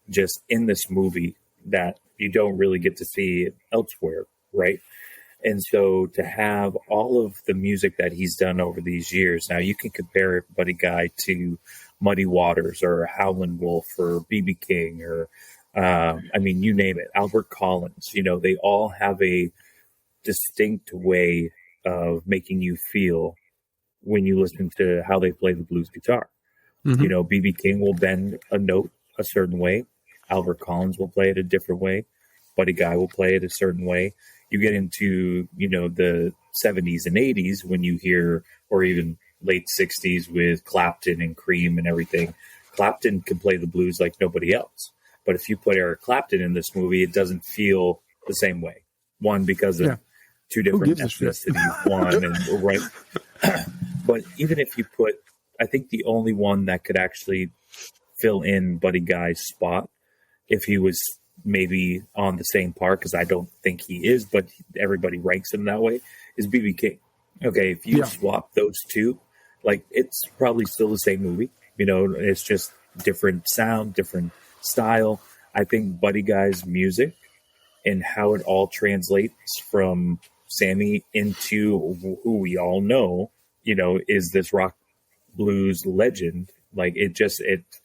just in this movie that you don't really get to see elsewhere, right? And so to have all of the music that he's done over these years, now you can compare Buddy Guy to Muddy Waters or Howlin' Wolf or B.B. King or, I mean, you name it, Albert Collins. You know, they all have a distinct way of making you feel when you listen to how they play the blues guitar. Mhm. You know, BB King will bend a note a certain way. Albert Collins will play it a different way. Buddy Guy will play it a certain way. You get into, you know, the 70s and 80s when you hear, or even late 60s with Clapton and Cream and everything. Clapton can play the blues like nobody else. But if you put Eric Clapton in this movie, it doesn't feel the same way. One, because of two different gives a shit? ethnicities. One, and right. But even if you put, I think the only one that could actually fill in Buddy Guy's spot, if he was maybe on the same par, because I don't think he is, but everybody ranks him that way, is BB King. Okay, if you swap those two, like, it's probably still the same movie. You know, it's just different sound, different style. I think Buddy Guy's music and how it all translates from Sammy into who we all know, you know, is this rock blues legend. Like, it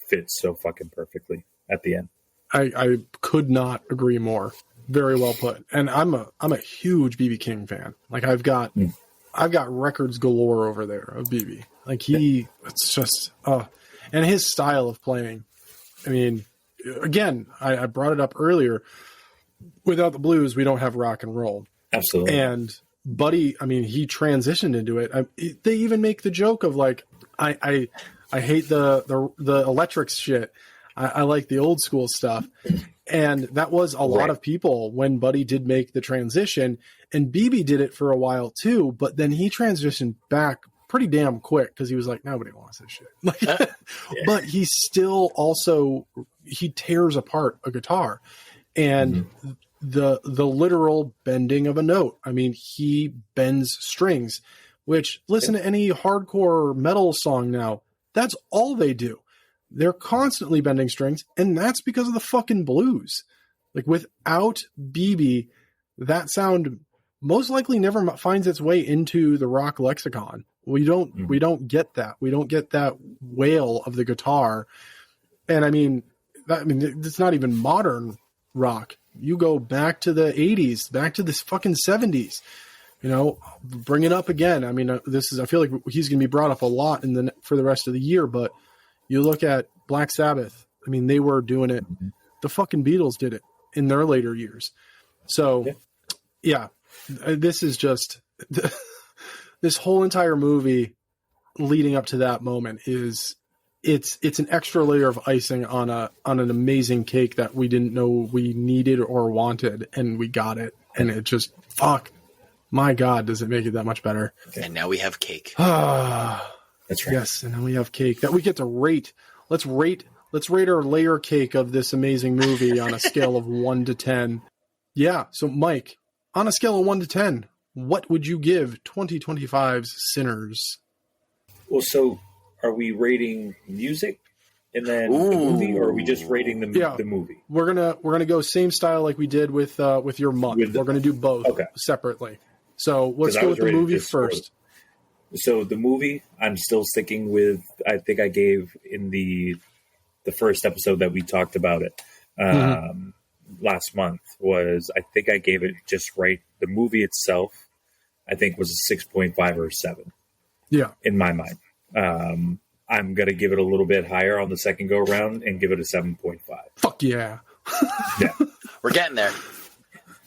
fits so fucking perfectly at the end. I could not agree more. Very well put. And I'm a huge BB King fan. Like, I've got records galore over there of BB. Like, it's just and his style of playing. I mean, again, I brought it up earlier. Without the blues, we don't have rock and roll. Absolutely. And Buddy, I mean, he transitioned into it. They even make the joke of, like, I hate the electric shit. I like the old school stuff. And that was a lot of people when Buddy did make the transition. And BB did it for a while too, but then he transitioned back pretty damn quick because he was like, nobody wants this shit. But he still also, he tears apart a guitar. And the literal bending of a note. I mean, he bends strings, which, listen to any hardcore metal song now, that's all they do. They're constantly bending strings, and that's because of the fucking blues. Like, without BB, that sound most likely never finds its way into the rock lexicon. We don't get that. We don't get that wail of the guitar. And I mean, it's not even modern rock. You go back to the 80s, back to this fucking 70s. You know, bring it up again. I mean, I feel like he's going to be brought up a lot for the rest of the year, but you look at Black Sabbath. I mean, they were doing it. The fucking Beatles did it in their later years. So, this is just this whole entire movie leading up to that moment is it's an extra layer of icing on an amazing cake that we didn't know we needed or wanted, and we got it, and it just my God, does it make it that much better? And now we have cake. That's right. Yes, and then we have cake that we get to rate. Let's rate our layer cake of this amazing movie on a scale of 1 to 10. Yeah, so Mike, on a scale of 1 to 10, what would you give 2025's Sinners? Well, so are we rating music and then the movie, or are we just rating the movie? We're gonna go same style like we did with your month. We're gonna do both separately. So let's go with the movie first. So the movie, I'm still sticking with, I think I gave in the first episode that we talked about it last month, was, I think I gave it just right. The movie itself, I think, was a 6.5 or a 7. Yeah. In my mind. I'm going to give it a little bit higher on the second go around and give it a 7.5. Fuck yeah. Yeah. We're getting there.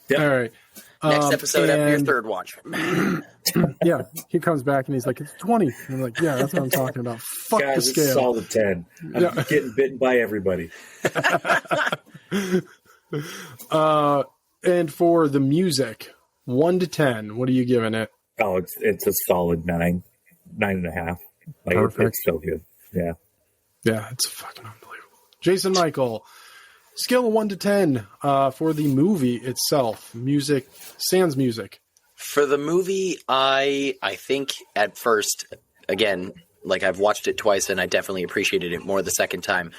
Yep. All right. Next episode after your third watch. Yeah, he comes back and he's like, it's 20. And I'm like, yeah, that's what I'm talking about. Fuck Guys, the scale. it's solid 10. I'm getting bitten by everybody. And for the music, 1 to 10, what are you giving it? Oh, it's a solid 9.5. Like, Perfect. It's so good. Yeah. Yeah, it's fucking unbelievable. Jason Michael, scale of 1 to 10 for the movie itself. Music, sans music. For the movie, I think at first, again, like, I've watched it twice and I definitely appreciated it more the second time.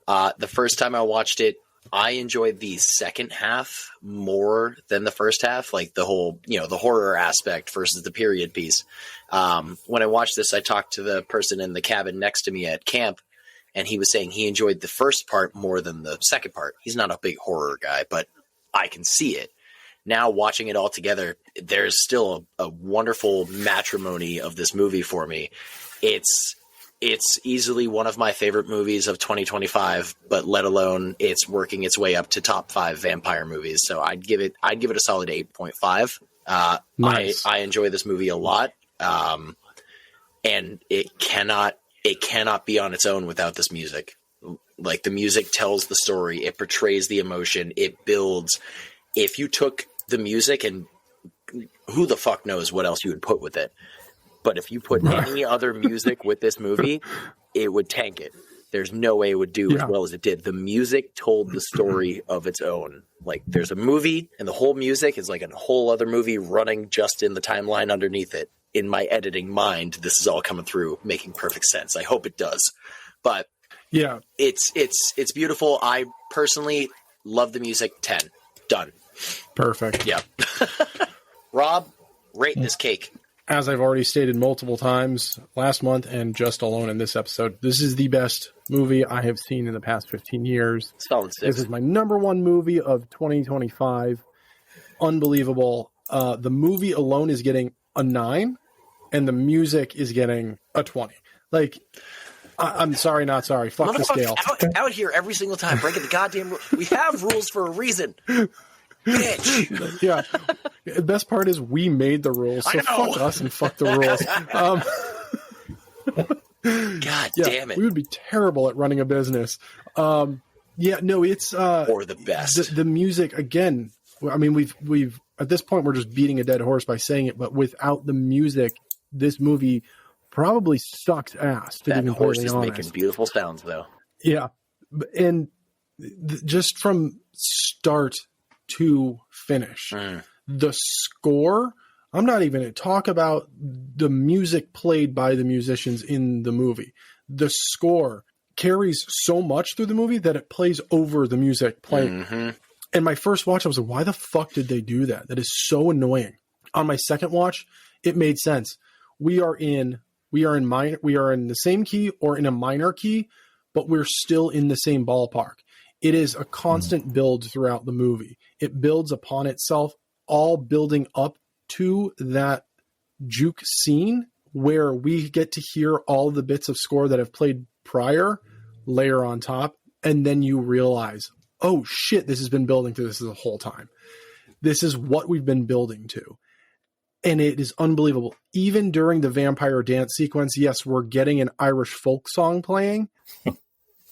The first time I watched it, I enjoyed the second half more than the first half, like the whole, the horror aspect versus the period piece. When I watched this, I talked to the person in the cabin next to me at camp, and he was saying he enjoyed the first part more than the second part. He's not a big horror guy, but I can see it. Now, watching it all together, there's still a wonderful matrimony of this movie for me. It's it's easily one of my favorite movies of 2025, but let alone it's working its way up to top 5 vampire movies. So I'd give it a solid 8.5. Nice. I enjoy this movie a lot. And it cannot be on its own without this music. Like, the music tells the story, it portrays the emotion, it builds. If you took the music, and who the fuck knows what else you would put with it, but if you put any other music with this movie, it would tank it. There's no way it would do as well as it did. The music told the story of its own. Like, there's a movie, and the whole music is like a whole other movie running just in the timeline underneath it. In my editing mind, this is all coming through, making perfect sense. I hope it does. But yeah, it's beautiful. I personally love the music. 10. Done. Perfect. Yeah. Rob, rate this cake. As I've already stated multiple times last month and just alone in this episode, this is the best movie I have seen in the past 15 years. Solid 6. This is my number one movie of 2025. Unbelievable. The movie alone is getting a 9, and the music is getting a 20. Like, I'm sorry, not sorry. Fuck the scale. Out here every single time, breaking the goddamn rules. We have rules for a reason. Bitch. Yeah. The best part is we made the rules, so fuck us and fuck the rules. God damn it. We would be terrible at running a business. It's or the best. The music, again, I mean, we've at this point we're just beating a dead horse by saying it, but without the music, this movie probably sucks ass, to that be horse completely is honest. making beautiful sounds, though. Yeah. And just from start to finish, the score, I'm not even going to talk about the music played by the musicians in the movie. The score carries so much through the movie that it plays over the music playing. Mm-hmm. And my first watch, I was like, why the fuck did they do that? That is so annoying. On my second watch, it made sense. We are in the same key or in a minor key, but we're still in the same ballpark. It is a constant build throughout the movie. It builds upon itself, all building up to that juke scene where we get to hear all the bits of score that have played prior, layer on top, and then you realize, oh shit, this has been building to this the whole time. This is what we've been building to. And it is unbelievable. Even during the vampire dance sequence, yes, we're getting an Irish folk song playing,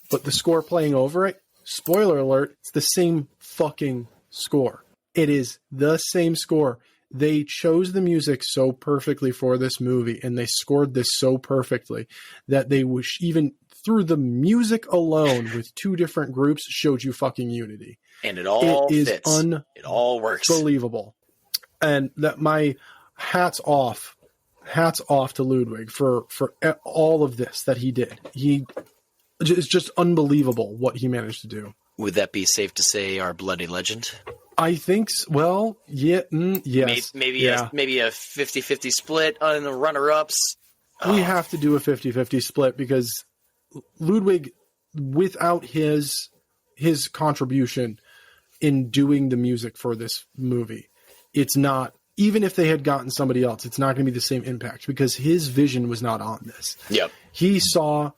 but the score playing over it, spoiler alert, it's the same fucking score. It is the same score. They chose the music so perfectly for this movie, and they scored this so perfectly that they wish, even through the music alone with 2 different groups, showed you fucking unity. And it all fits. It all works. Unbelievable. And that my hats off to Ludwig for all of this that he did. It's just unbelievable what he managed to do. Would that be safe to say our bloody legend? I think well, yeah, yes. Maybe a 50-50 split on the runner-ups. We have to do a 50-50 split because Ludwig, without his contribution in doing the music for this movie, it's not, even if they had gotten somebody else, it's not going to be the same impact because his vision was not on this. Yep. He saw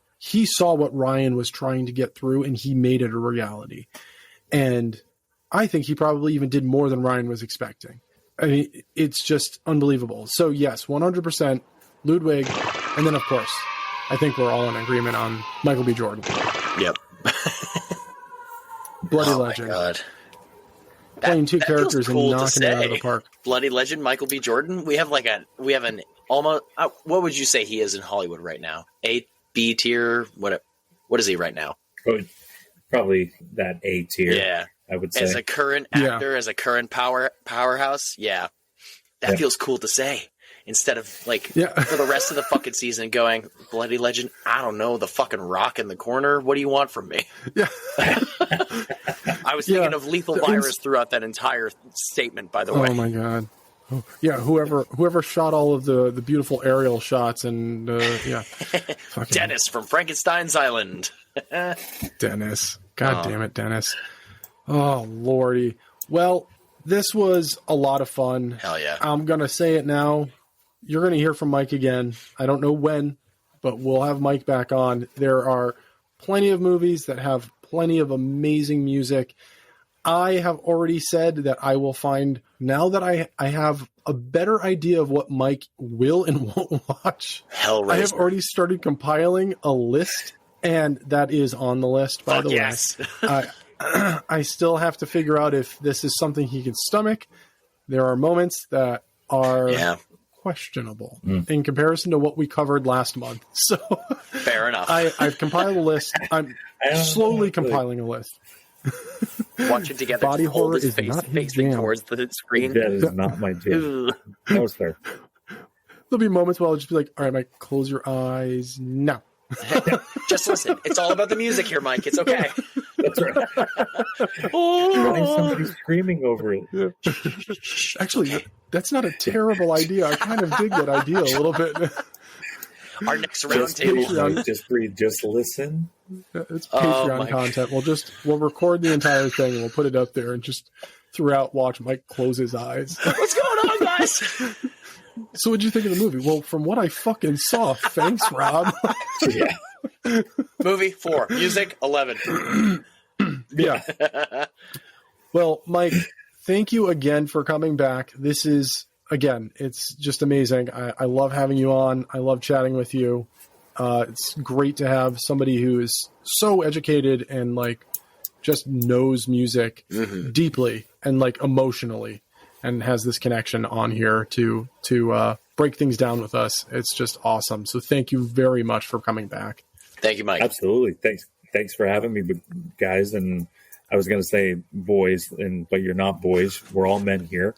what Ryan was trying to get through, and he made it a reality. And I think he probably even did more than Ryan was expecting. I mean, it's just unbelievable. So yes, 100% Ludwig. And then of course, I think we're all in agreement on Michael B. Jordan. Yep. Bloody legend. My God. Playing 2 characters cool and knocking it out of the park. Bloody legend, Michael B. Jordan. We have an almost, what would you say he is in Hollywood right now? A, B tier? What is he right now? Probably that A tier. Yeah. I would say. As a current actor, as a current powerhouse, yeah. That feels cool to say. Instead of, for the rest of the fucking season going, bloody legend, I don't know, the fucking Rock in the corner, what do you want from me? Yeah. I was thinking of Lethal Virus throughout that entire statement, by the way. Oh, my God. Oh, yeah, whoever shot all of the beautiful aerial shots and, Dennis from Frankenstein's Island. Dennis. God damn it, Dennis. Oh, Lordy. Well, this was a lot of fun. Hell yeah. I'm going to say it now. You're going to hear from Mike again. I don't know when, but we'll have Mike back on. There are plenty of movies that have plenty of amazing music. I have already said that I will find, now that I have a better idea of what Mike will and won't watch, Hellraiser. I have already started compiling a list, and that is on the list, by the yes. way. I still have to figure out if this is something he can stomach. There are moments that are questionable in comparison to what we covered last month. So Fair enough. I've compiled a list. I'm slowly compiling a list. Watching together. Body hold horror his is face not his facing jam. towards the screen. That is not my jam. That was fair. There'll be moments where I'll just be like, all right, Mike, close your eyes now. Just listen. It's all about the music here, Mike. It's okay. That's right. Why is somebody screaming over it? Yeah. Actually, that's not a terrible idea. I kind of dig that idea a little bit. Our next round Just table. Patreon. just breathe. Just listen. It's Oh, Patreon my content. We'll record the entire thing and we'll put it up there and just throughout watch Mike close his eyes. What's going on, guys? So what'd you think of the movie? Well, from what I fucking saw, thanks, Rob. Yeah. Movie 4. Music 11. Yeah. Well, Mike, thank you again for coming back. This is, again, it's just amazing. I love having you on. I love chatting with you. It's great to have somebody who is so educated and like just knows music deeply and like emotionally and has this connection on here to break things down with us. It's just awesome. So thank you very much for coming back. Thank you, Mike. Absolutely. Thanks for having me, guys. And I was going to say boys, but you're not boys. We're all men here.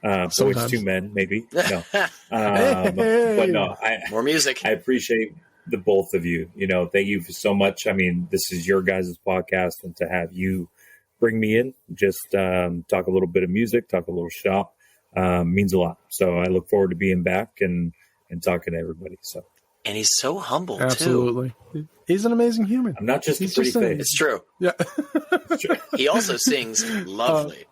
Boys to men, maybe. No. But no, More music. I appreciate the both of you. You know, thank you so much. I mean, this is your guys' podcast, and to have you bring me in, just talk a little bit of music, talk a little shop, means a lot. So I look forward to being back and talking to everybody. So. And he's so humble, Absolutely. He's an amazing human. I'm not just He's a pretty just saying. face. It's true. Yeah. He also sings lovely.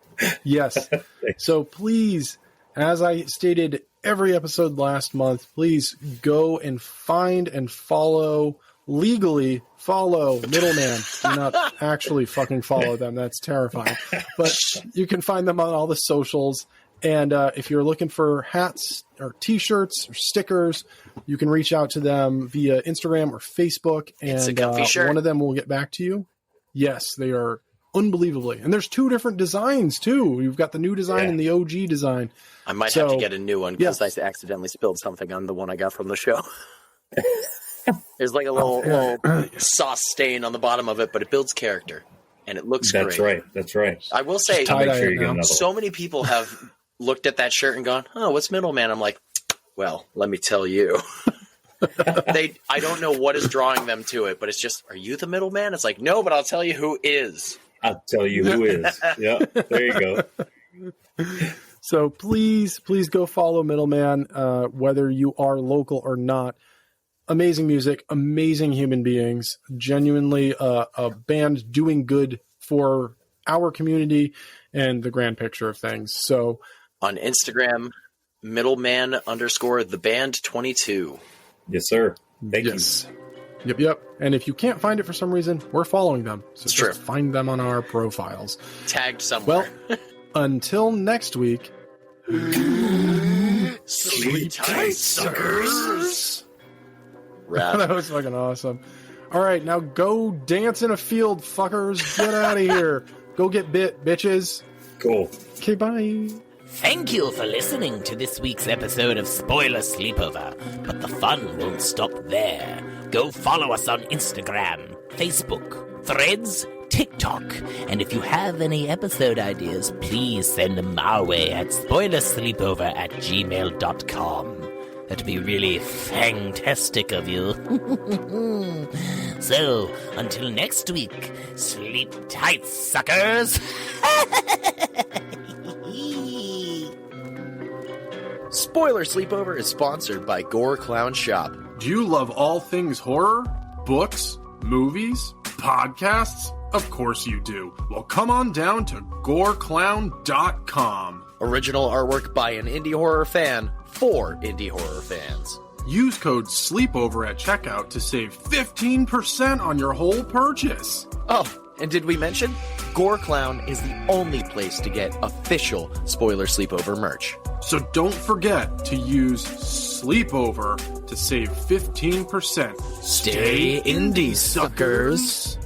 Yes. So please, as I stated every episode last month, please go and find and legally follow Middleman. Do not actually fucking follow them. That's terrifying. But you can find them on all the socials. And if you're looking for hats or T-shirts or stickers, you can reach out to them via Instagram or Facebook. It's a And comfy shirt. one of them will get back to you. Yes, they are unbelievably. And there's 2 different designs, too. You've got the new design and the OG design. I might have So, to get a new one because I accidentally spilled something on the one I got from the show. There's like a little sauce stain on the bottom of it, but it builds character. And it looks great. That's right. I will say, tie-dye Make sure you it get now. another so many people have looked at that shirt and gone, oh, what's Middleman? I'm like, well, let me tell you. I don't know what is drawing them to it, but it's just, are you the middleman? It's like, no, but I'll tell you who is. I'll tell you who is. Yeah, there you go. So please go follow Middleman, whether you are local or not. Amazing music, amazing human beings, genuinely a band doing good for our community and the grand picture of things. So On Instagram, middleman_theband22. Yes, sir. Thank you. Yep. And if you can't find it for some reason, we're following them. So It's just true. find them on our profiles. Tagged somewhere. Well, until next week, Sleep tight, suckers. Rap. that was fucking awesome. All right, now go dance in a field, fuckers. Get out of here. Go get bit, bitches. Cool. Okay, bye. Thank you for listening to this week's episode of Spoiler Sleepover, but the fun won't stop there. Go follow us on Instagram, Facebook, Threads, TikTok, and if you have any episode ideas, please send them our way at spoilersleepover@gmail.com. That'd be really fantastic of you. So, until next week, sleep tight, suckers! Spoiler Sleepover is sponsored by Gore Clown Shop. Do you love all things horror? Books? Movies? Podcasts? Of course you do. Well, come on down to goreclown.com. Original artwork by an indie horror fan for indie horror fans. Use code SLEEPOVER at checkout to save 15% on your whole purchase. Oh, and did we mention? Gore Clown is the only place to get official Spoiler Sleepover merch. So don't forget to use Sleepover to save 15%. Stay indie, suckers.